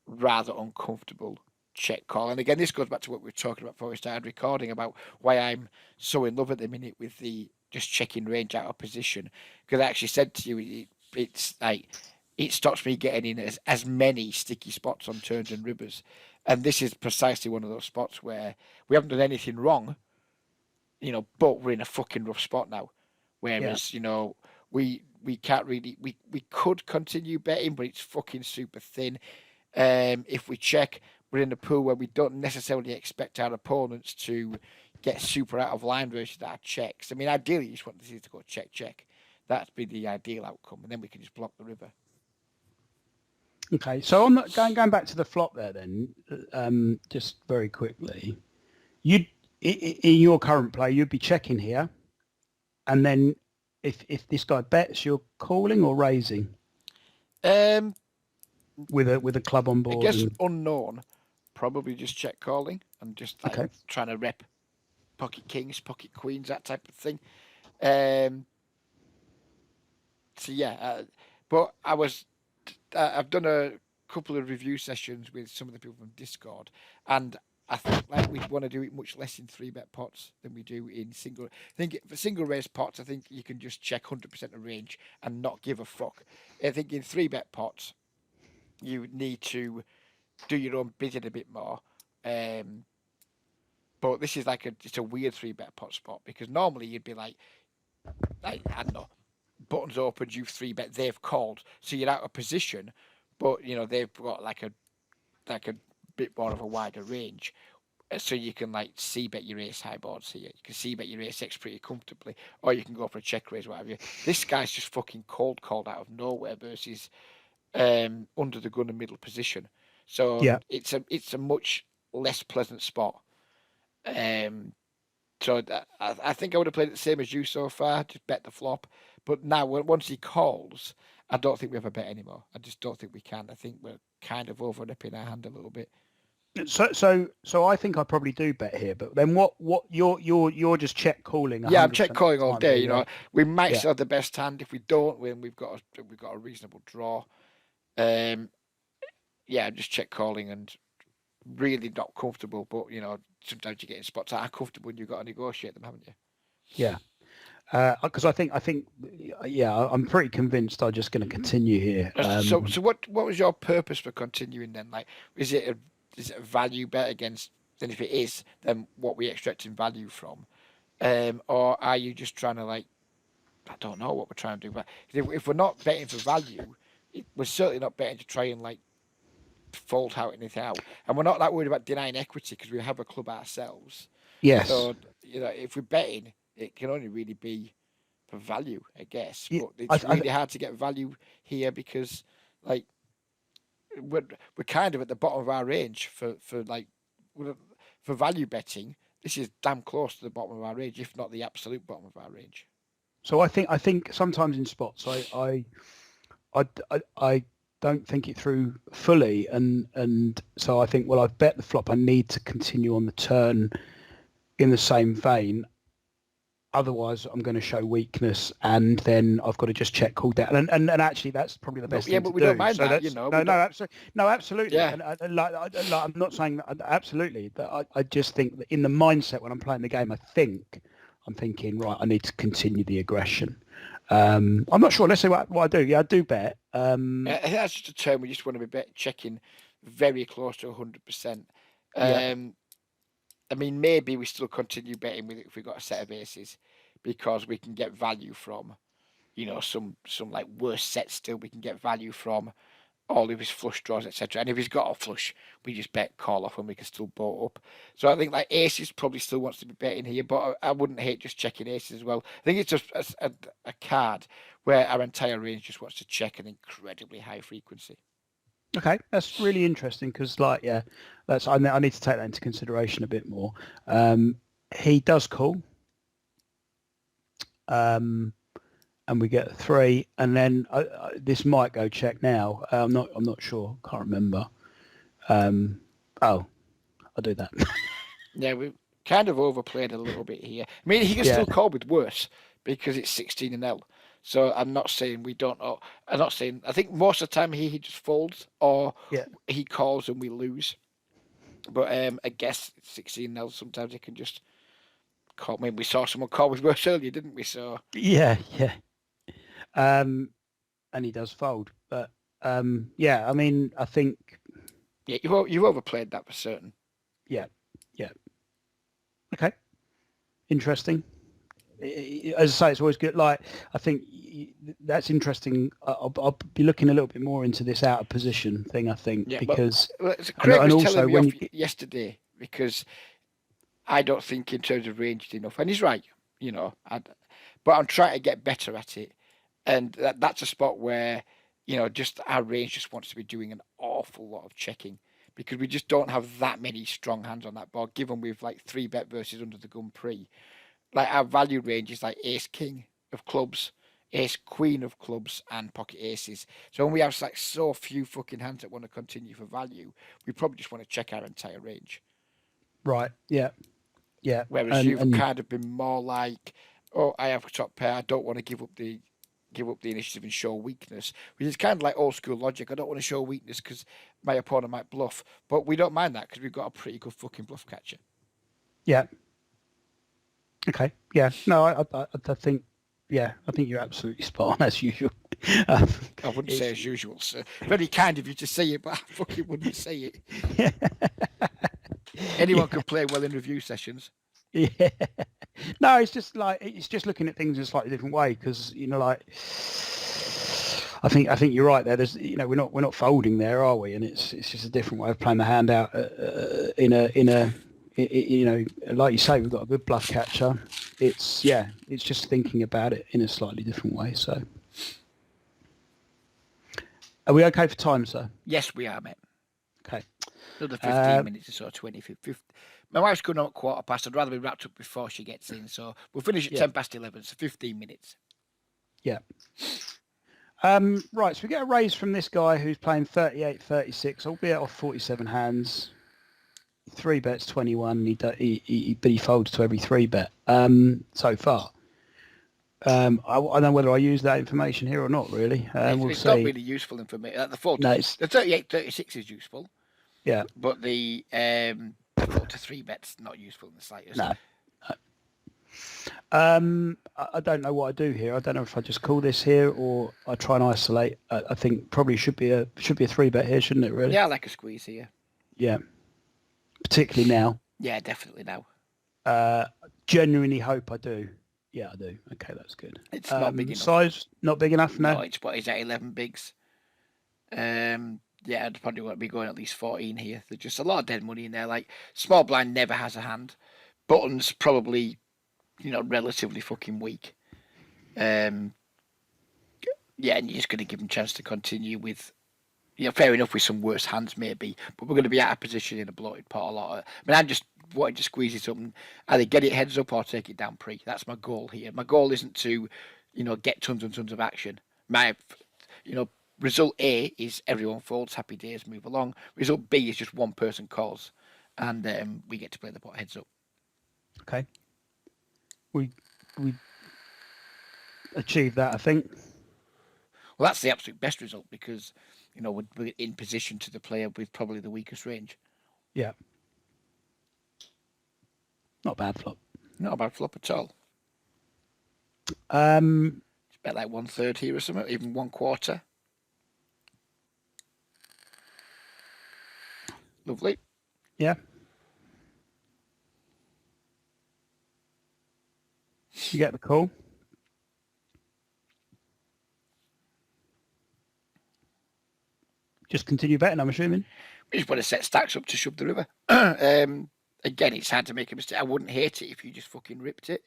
Speaker 1: rather uncomfortable check call. And again, this goes back to what we were talking about before we started recording about why I'm so in love at the minute with the just checking range out of position. Because I actually said to you, it's like it stops me getting in as many sticky spots on turns and rivers. And this is precisely one of those spots where we haven't done anything wrong, but we're in a fucking rough spot now. Whereas, we can't really we could continue betting, but it's fucking super thin. If we check, we're in a pool where we don't necessarily expect our opponents to get super out of line versus our checks. I mean, ideally, you just want this to go check. That'd be the ideal outcome, and then we can just block the river.
Speaker 2: Okay, so on going back to the flop there, then just very quickly, in your current play, you'd be checking here, and then if this guy bets, you're calling or raising with a club on board.
Speaker 1: I guess unknown, probably just check calling and just trying to rep pocket kings, pocket queens, that type of thing. So yeah, but I've done a couple of review sessions with some of the people from Discord, and I think we want to do it much less in 3-bet pots than we do in single. I think for single raise pots, I think you can just check 100% of range and not give a fuck. I think in 3-bet pots, you need to do your own bidding a bit more. But this is it's a weird 3-bet pot spot because normally you'd be like I don't know, buttons open, you 3-bet, they've called, so you're out of position, but they've got like a bit more of a wider range, so you can c-bet your ace high boards here. You can c-bet your ace x pretty comfortably, or you can go for a check raise, whatever. This guy's just fucking called out of nowhere versus under the gun and middle position, so
Speaker 2: yeah.
Speaker 1: it's a much less pleasant spot. So I think I would have played it the same as you so far, just bet the flop. But now, once he calls, I don't think we have a bet anymore. I just don't think we can. I think we're kind of over-nipping our hand a little bit.
Speaker 2: So I think I probably do bet here, but then what you're just check calling.
Speaker 1: Yeah, I'm check calling all day. We might still have the best hand. If we don't win, we've got a reasonable draw. I'm just check calling and really not comfortable. But sometimes you get in spots that are comfortable and you've got to negotiate them, haven't you?
Speaker 2: Yeah. Because I think, I'm pretty convinced I'm just going to continue here.
Speaker 1: So what was your purpose for continuing then? Is it a value bet against? Then if it is, then what we extract in value from, or are you just trying to I don't know what we're trying to do. But if we're not betting for value, we're certainly not betting to try and fault out anything out, and we're not that worried about denying equity because we have a club ourselves.
Speaker 2: Yes.
Speaker 1: So if we're betting, it can only really be for value, I guess.
Speaker 2: Yeah,
Speaker 1: But it's really hard to get value here because, like, we're kind of at the bottom of our range for like for value betting. This is damn close to the bottom of our range, if not the absolute bottom of our range.
Speaker 2: So I think sometimes in spots I don't think it through fully, and so I think, well, I've bet the flop. I need to continue on the turn in the same vein. Otherwise, I'm going to show weakness, and then I've got to just check call down. And actually, that's probably the best thing to do.
Speaker 1: Yeah, but we don't mind
Speaker 2: so
Speaker 1: that,
Speaker 2: that's,
Speaker 1: you know.
Speaker 2: no, absolutely.
Speaker 1: Yeah.
Speaker 2: And I'm not saying that absolutely. That I just think that in the mindset when I'm playing the game, I'm thinking, right, I need to continue the aggression. I'm not sure. Let's see what I do. Yeah, I do bet.
Speaker 1: That's just a term we just want to be checking very close to 100%.
Speaker 2: Yeah.
Speaker 1: I mean, maybe we still continue betting with it if we got a set of aces, because we can get value from, you know, some like worse sets still. We can get value from all of his flush draws, etc. And if he's got a flush, we just bet call off and we can still boat up. So I think like aces probably still wants to be betting here, but I wouldn't hate just checking aces as well. I think it's just a card where our entire range just wants to check an incredibly high frequency.
Speaker 2: Okay, that's really interesting because, like, yeah, I need to take that into consideration a bit more. He does call, and we get a 3, and then this might go check now. I'm not sure. Can't remember. I'll do that.
Speaker 1: Yeah, we kind of overplayed a little bit here. I mean, he can
Speaker 2: Yeah.
Speaker 1: still call with worse because it's 16 and L. So I'm not saying we don't. I'm not saying. I think most of the time he just folds or
Speaker 2: Yeah.
Speaker 1: he calls and we lose. But I guess 16 L sometimes he can just call. I mean, we saw someone call with worse earlier, didn't we? So
Speaker 2: Yeah. And he does fold, but yeah. I mean, I think
Speaker 1: yeah, you overplayed that for certain.
Speaker 2: yeah. Okay, interesting. As I say, it's always good. Like, I think that's interesting. I'll be looking a little bit more into this out of position thing. I think because
Speaker 1: Craig was
Speaker 2: also
Speaker 1: telling me off yesterday because I don't think in terms of range is enough, and he's right. You know, but I'm trying to get better at it, and that's a spot where you know just our range just wants to be doing an awful lot of checking because we just don't have that many strong hands on that board. Given we've like 3-bet versus under the gun pre. Like our value range is like ace king of clubs, ace queen of clubs, and pocket aces. So when we have like so few fucking hands that want to continue for value, we probably just want to check our entire range.
Speaker 2: Right. Yeah.
Speaker 1: Whereas you've kind of been more like, oh, I have a top pair. I don't want to give up the initiative and show weakness, which is kind of like old school logic. I don't want to show weakness because my opponent might bluff, but we don't mind that because we've got a pretty good fucking bluff catcher.
Speaker 2: Yeah. Okay. Yeah. No, I think. Yeah, I think you're absolutely spot on as usual.
Speaker 1: I wouldn't say as usual, sir. Very kind of you to say it, but I fucking wouldn't say it. Anyone can play well in review sessions.
Speaker 2: Yeah. No, it's just looking at things in a slightly different way because like I think you're right there. There's we're not folding there, are we? And it's just a different way of playing the hand out in a like you say, we've got a good bluff catcher. It's just thinking about it in a slightly different way. So, are we okay for time, sir?
Speaker 1: Yes, we are, mate.
Speaker 2: Okay.
Speaker 1: Another 15 minutes or so, 20, 50. My wife's going on at 1:15. I'd rather be wrapped up before she gets in. So we'll finish at 11:10, so 15 minutes.
Speaker 2: Yeah. Right, so we get a raise from this guy who's playing 38-36, albeit off 47 hands. 3-bets 21, but he folds to every 3-bet so far. I don't know whether I use that information here or not, really.
Speaker 1: It's not really useful information. The 38-36 is useful.
Speaker 2: Yeah.
Speaker 1: But the 4-3-bet's not useful in the slightest.
Speaker 2: No. I don't know what I do here. I don't know if I just call this here or I try and isolate. I think probably should be a 3-bet here, shouldn't it? Really?
Speaker 1: Yeah, I like a squeeze here.
Speaker 2: Yeah, particularly now.
Speaker 1: Yeah, definitely now.
Speaker 2: Genuinely hope I do. Yeah, I do. Okay, that's good.
Speaker 1: It's not big enough.
Speaker 2: Size not big enough. No,
Speaker 1: it's what is that? 11 bigs. Yeah, I'd probably want to be going at least 14 here. There's just a lot of dead money in there. Like small blind never has a hand. Buttons probably, relatively fucking weak. Yeah, and you're just going to give them a chance to continue with, fair enough with some worse hands maybe, but we're going to be out of position in a bloated pot a lot. I'm just wanting to squeeze it up and either get it heads up or take it down pre. That's my goal here. My goal isn't to, get tons and tons of action. My, result A is everyone folds, happy days, move along. Result B is just one person calls, and we get to play the pot heads up.
Speaker 2: Okay. We achieved that, I think.
Speaker 1: Well, that's the absolute best result because, we're in position to the player with probably the weakest range.
Speaker 2: Yeah. Not a bad flop.
Speaker 1: Not a bad flop at all.
Speaker 2: Um,
Speaker 1: It's about like 1/3 here or something, even 1/4. Lovely.
Speaker 2: Yeah. You get the call. Just continue betting, I'm assuming.
Speaker 1: We just want to set stacks up to shove the river. Again, it's hard to make a mistake. I wouldn't hate it if you just fucking ripped it.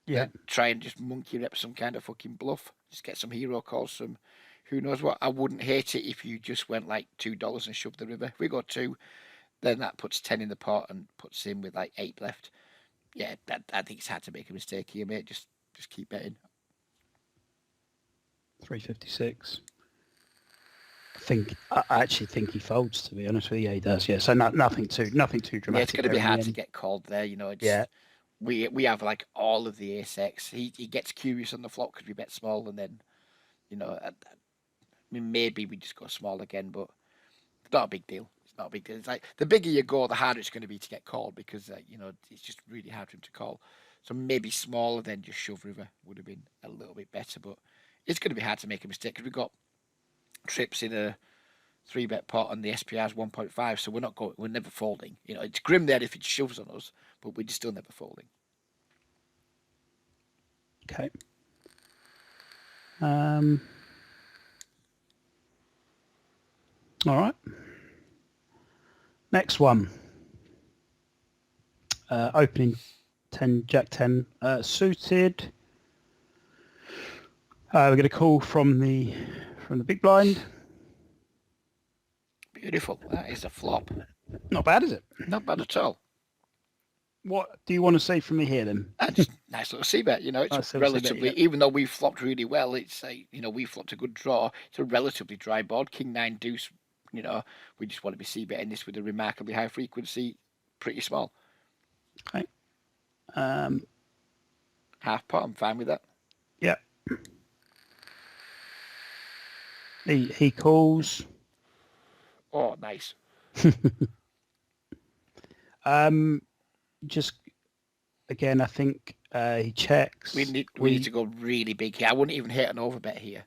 Speaker 2: Yeah.
Speaker 1: Try and just monkey rep some kind of fucking bluff. Just get some hero calls, some who knows what. I wouldn't hate it if you just went like $2 and shoved the river. If we go 2, then that puts 10 in the pot and puts in with like 8 left. Yeah, I think it's hard to make a mistake here, mate. Just keep betting.
Speaker 2: 356. I actually think he folds, to be honest with you. Yeah, he does. Yeah, so nothing too dramatic.
Speaker 1: Yeah, it's going to be hard to get called there. It's, we have like all of the ace X. He gets curious on the flop because we bet small, and then I mean maybe we just go small again, but it's not a big deal. It's not a big deal. It's like the bigger you go, the harder it's going to be to get called because it's just really hard for him to call. So maybe smaller than just shove river would have been a little bit better, but it's going to be hard to make a mistake because we've got trips in a 3-bet pot and the SPR is 1.5, so we're never folding. It's grim there if it shoves on us, but we're still never folding.
Speaker 2: Okay. All right. Next one. Opening 10, Jack 10 suited. We're going to call from the big blind.
Speaker 1: Beautiful. That is a flop.
Speaker 2: Not bad, is it?
Speaker 1: Not bad at all.
Speaker 2: What do you want to see from me here then?
Speaker 1: Just nice little c-bet. It's relatively, even though we flopped really well, it's we flopped a good draw. It's a relatively dry board. King 9 deuce. We just want to be c-betting this with a remarkably high frequency, pretty small.
Speaker 2: Okay.
Speaker 1: Half pot. I'm fine with that.
Speaker 2: Yeah. He calls.
Speaker 1: Oh, nice.
Speaker 2: Just again, I think he checks.
Speaker 1: We need to go really big here. I wouldn't even hit an overbet here.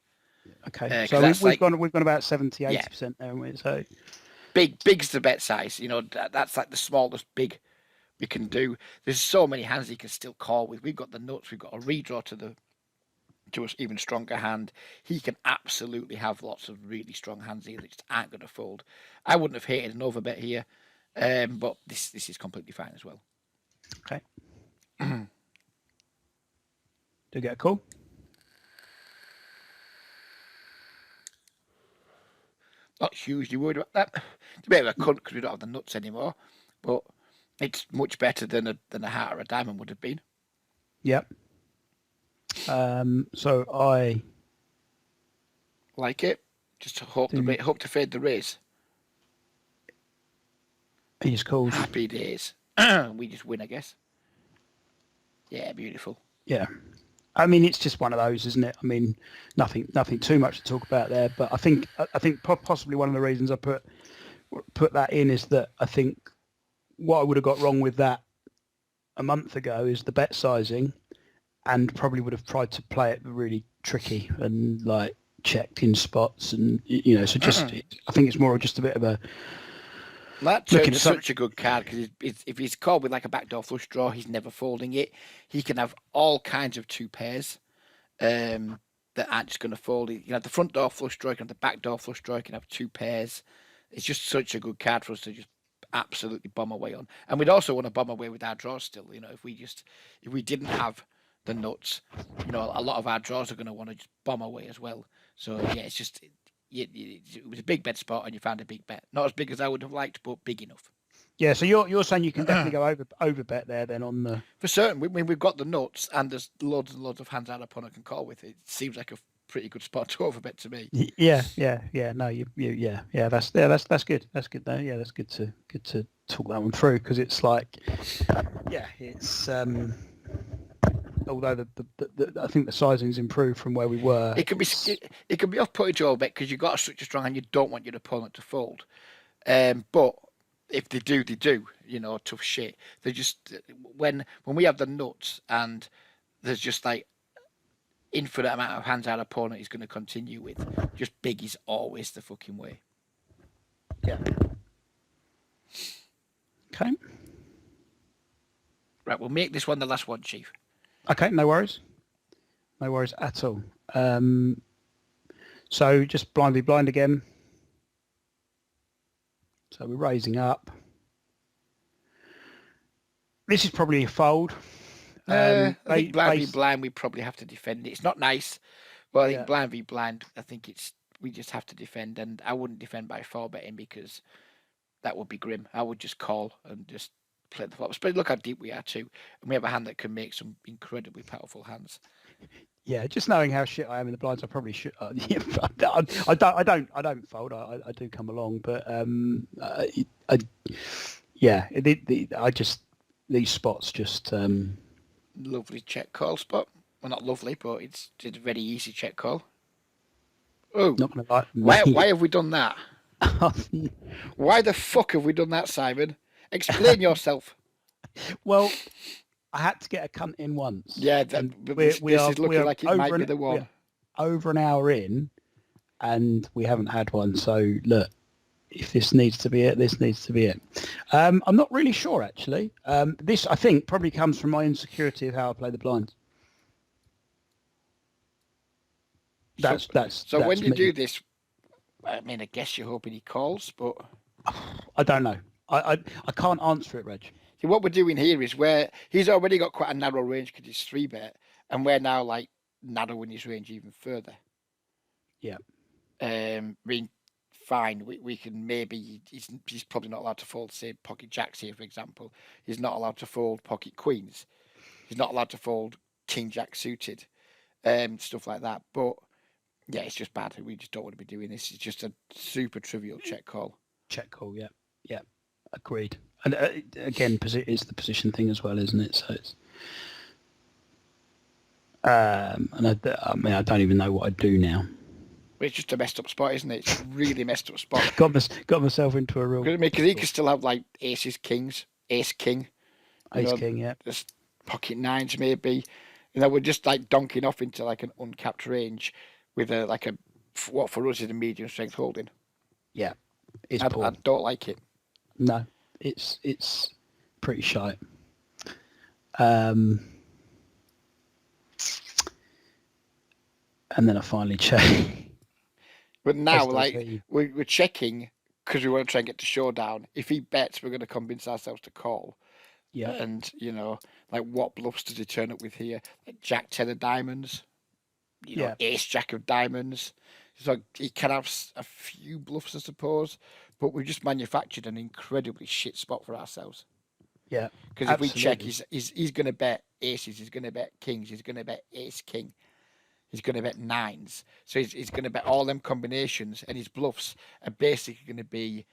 Speaker 2: Okay, so we've gone about 70-80% there, haven't we? So
Speaker 1: big's the bet size. That's like the smallest big we can do. There's so many hands he can still call with. We've got the nuts. We've got a redraw to an even stronger hand. He can absolutely have lots of really strong hands here that just aren't going to fold. I wouldn't have hated an overbet here, but this is completely fine as well.
Speaker 2: Okay. Do you get a call?
Speaker 1: Not hugely worried about that. It's a bit of a cunt because we don't have the nuts anymore, but it's much better than a heart or a diamond would have been.
Speaker 2: Yep. So I
Speaker 1: like it. Just hope to fade the raise.
Speaker 2: He just calls.
Speaker 1: Happy days. We just win, I guess. Yeah, beautiful.
Speaker 2: Yeah. I mean, it's just one of those, isn't it? I mean, nothing too much to talk about there. But I think possibly one of the reasons I put that in is that I think what I would have got wrong with that a month ago is the bet sizing, and probably would have tried to play it really tricky and like checked in spots, and so just I think it's more just a bit of a.
Speaker 1: That turns such a good card because if he's called with like a backdoor flush draw, he's never folding it. He can have all kinds of 2 pairs that aren't just going to fold. You can have the front door flush draw, you can have the back door flush draw, you can have 2 pairs. It's just such a good card for us to just absolutely bomb away on. And we'd also want to bomb away with our draws still. If we didn't have the nuts, a lot of our draws are going to want to just bomb away as well. So yeah, it's just it was a big bet spot, and you found a big bet. Not as big as I would have liked, but big enough.
Speaker 2: Yeah, so you're saying you can definitely go over bet there then on the...
Speaker 1: For certain, we've got the nuts, and there's loads and loads of hands our opponent can call with. It seems like a pretty good spot to overbet to me.
Speaker 2: Yeah. No, that's good. That's good though. Yeah, that's good to talk that one through, because it's like, yeah, it's although I think the sizing's improved from where we were.
Speaker 1: It can be off-putting to overbet because you've got such a strong hand, you don't want your opponent to fold. But if they do, tough shit. They just when we have the nuts and there's just like infinite amount of hands our opponent is going to continue with. Just big is always the fucking way.
Speaker 2: Yeah. Okay.
Speaker 1: Right, we'll make this one the last one, Chief.
Speaker 2: Okay, no worries. No worries at all. So just blind v blind again. So we're raising up. This is probably a fold.
Speaker 1: I think blind v blind, we probably have to defend it. It's not nice, but I think blind v blind, I think we just have to defend, and I wouldn't defend by 4-betting because that would be grim. I would just call and just play the flops. But look how deep we are too, and we have a hand that can make some incredibly powerful hands.
Speaker 2: Yeah, just knowing how shit I am in the blinds, I probably should. I don't fold. I do come along, but these spots just.
Speaker 1: Lovely check call spot. Well, not lovely, but it's a very easy check call. Oh,
Speaker 2: not gonna lie.
Speaker 1: Why have we done that? Why the fuck have we done that, Simon? Explain yourself.
Speaker 2: Well, I had to get a cunt in once.
Speaker 1: Yeah, this is looking like it might be the one.
Speaker 2: Over an hour in, and we haven't had one. So look, if this needs to be it, this needs to be it. I'm not really sure actually. This I think probably comes from my insecurity of how I play the blinds.
Speaker 1: So when you do this, I mean, I guess you're hoping he calls, but
Speaker 2: I don't know. I can't answer it, Reg.
Speaker 1: See, what we're doing here is where he's already got quite a narrow range because he's 3-bet, and we're now like narrowing his range even further.
Speaker 2: Yeah.
Speaker 1: I mean, fine. We can maybe he's probably not allowed to fold, say, pocket jacks here, for example. He's not allowed to fold pocket queens. He's not allowed to fold king jack suited, stuff like that. But yeah, it's just bad. We just don't want to be doing this. It's just a super trivial check call.
Speaker 2: Check call, yeah, agreed. And again, it's the position thing as well, isn't it? So it's, and I mean, I don't even know what I'd do now.
Speaker 1: Well, it's just a messed up spot, isn't it? It's a really messed up spot.
Speaker 2: got myself into a real.
Speaker 1: Because he could still have like aces, kings, ace, king,
Speaker 2: king, yeah.
Speaker 1: Just pocket nines maybe. We're just like donking off into like an uncapped range with what for us is a medium strength holding.
Speaker 2: Yeah,
Speaker 1: I don't like it.
Speaker 2: No, it's pretty shite. And then I finally check.
Speaker 1: But now, we're checking because we want to try and get to showdown. If he bets, we're going to convince ourselves to call.
Speaker 2: Yeah.
Speaker 1: And, what bluffs does he turn up with here? Like Jack 10 of diamonds, Ace Jack of diamonds. So he can have a few bluffs, I suppose, but we've just manufactured an incredibly shit spot for ourselves.
Speaker 2: Yeah.
Speaker 1: Because if we check, he's going to bet aces, he's going to bet kings, he's going to bet ace king. He's going to bet nines. So he's going to bet all them combinations, and his bluffs are basically going to be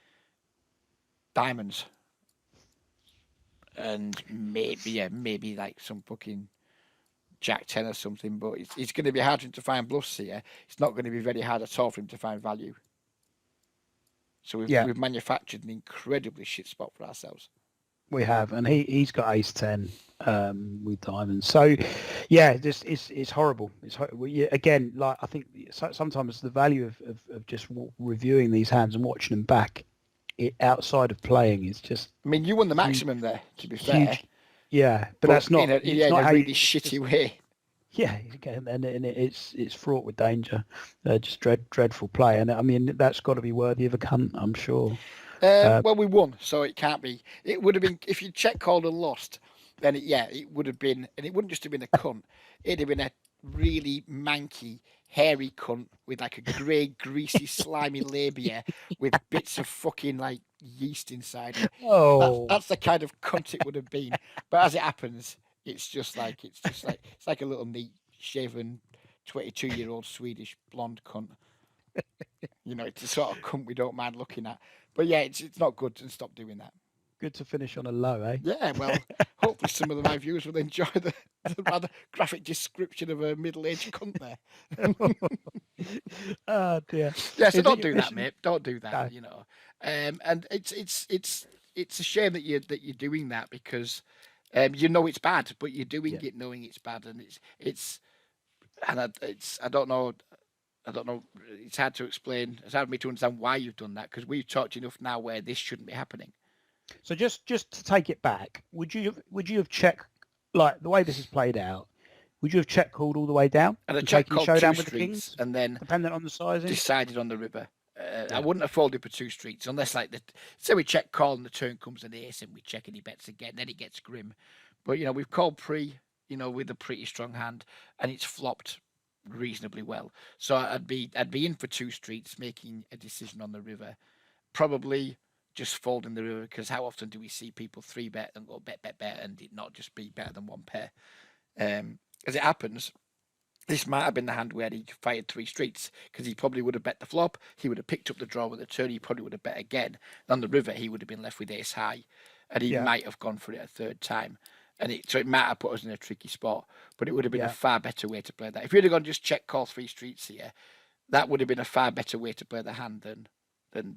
Speaker 1: diamonds. And maybe like some fucking Jack 10 or something, but it's going to be hard for him to find bluffs here. It's not going to be very hard at all for him to find value. So we've manufactured an incredibly shit spot for ourselves.
Speaker 2: We have, and he's got ace 10 with diamonds. So, yeah, it's horrible. Again, like I think sometimes the value of just reviewing these hands and watching them back outside of playing is just.
Speaker 1: I mean, you won the maximum there, to be fair.
Speaker 2: Yeah, but that's not
Speaker 1: in a really shitty way.
Speaker 2: Yeah, again, and it's fraught with danger. Just dreadful play, and I mean that's got to be worthy of a cunt, I'm sure.
Speaker 1: Well, we won, so it can't be. It would have been if you check called and lost. then it would have been, and it wouldn't just have been a cunt. It'd have been a really manky, hairy cunt with like a grey, greasy, slimy labia with bits of fucking like yeast inside it.
Speaker 2: Oh,
Speaker 1: That's the kind of cunt it would have been. But as it happens, it's like a little neat shaven 22-year-old Swedish blonde cunt. It's the sort of cunt we don't mind looking at. But yeah, it's not good, and stop doing that.
Speaker 2: good to finish on a low, eh?
Speaker 1: Yeah, well, hopefully some of my viewers will enjoy the rather graphic description of a middle-aged cunt there.
Speaker 2: Oh dear.
Speaker 1: Yeah, so
Speaker 2: Is
Speaker 1: don't
Speaker 2: it
Speaker 1: do
Speaker 2: your
Speaker 1: that,
Speaker 2: mission?
Speaker 1: mate. Don't do that.
Speaker 2: No.
Speaker 1: And it's a shame that you're doing that because it's bad, but you're doing
Speaker 2: Yeah.
Speaker 1: it knowing it's bad, and I don't know. I don't know. It's hard to explain. It's hard for me to understand why you've done that because we've talked enough now where this shouldn't be happening.
Speaker 2: So just to take it back, would you have checked, like the way this is played out? Would you have check called all the way down
Speaker 1: And I check
Speaker 2: taken
Speaker 1: called
Speaker 2: showdown
Speaker 1: two
Speaker 2: with the
Speaker 1: streets,
Speaker 2: kings,
Speaker 1: and then
Speaker 2: dependent on the sizing?
Speaker 1: decided on the river.
Speaker 2: Yeah.
Speaker 1: I wouldn't have folded for two streets unless, like, say we check call and the turn comes an ace and we check and he bets again, then it gets grim. But we've called pre, with a pretty strong hand, and it's flopped reasonably well. So I'd be in for two streets, making a decision on the river, probably just folding the river because how often do we see people three bet and go bet and it not just be better than one pair? As it happens, this might have been the hand where he fired three streets because he probably would have bet the flop. He would have picked up the draw with the turn. He probably would have bet again. On the river, he would have been left with ace high, and he might have gone for it a third time. So it might have put us in a tricky spot, but it would have been a far better way to play that. If you'd have gone just check call three streets here, that would have been a far better way to play the hand than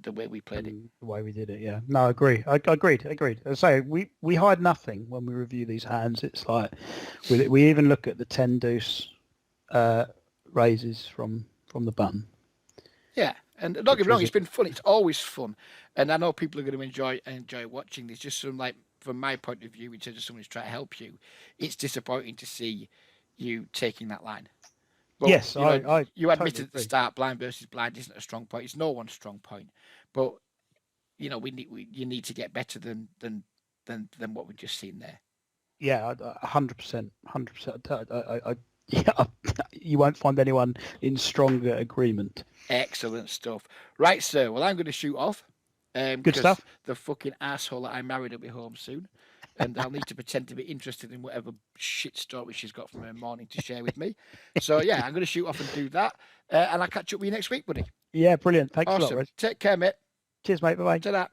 Speaker 1: the way we played it.
Speaker 2: The way we did it, yeah. No, I agree. I agreed. As I say, we hide nothing when we review these hands. It's like we even look at the 10 deuce raises from the button.
Speaker 1: Yeah, and don't get me wrong, it's been fun. It's always fun, and I know people are going to enjoy watching this. Just from my point of view, in terms of someone who's trying to help you, it's disappointing to see you taking that line. But,
Speaker 2: yes,
Speaker 1: you admitted
Speaker 2: totally
Speaker 1: at the start, blind versus blind isn't a strong point. It's no one's strong point, but you need to get better than what we've just seen there.
Speaker 2: Yeah, 100%, 100%. You won't find anyone in stronger agreement.
Speaker 1: Excellent stuff. Right, sir. Well, I'm going to shoot off.
Speaker 2: Good stuff.
Speaker 1: The fucking asshole that I married will be home soon, and I'll need to pretend to be interested in whatever shit story she's got from her morning to share with me. So yeah, I'm going to shoot off and do that, and I'll catch up with you next week, buddy.
Speaker 2: Yeah, brilliant. Thanks a lot,
Speaker 1: Awesome.
Speaker 2: Reg.
Speaker 1: Take care, mate.
Speaker 2: Cheers, mate. Bye-bye.
Speaker 1: Ta-da.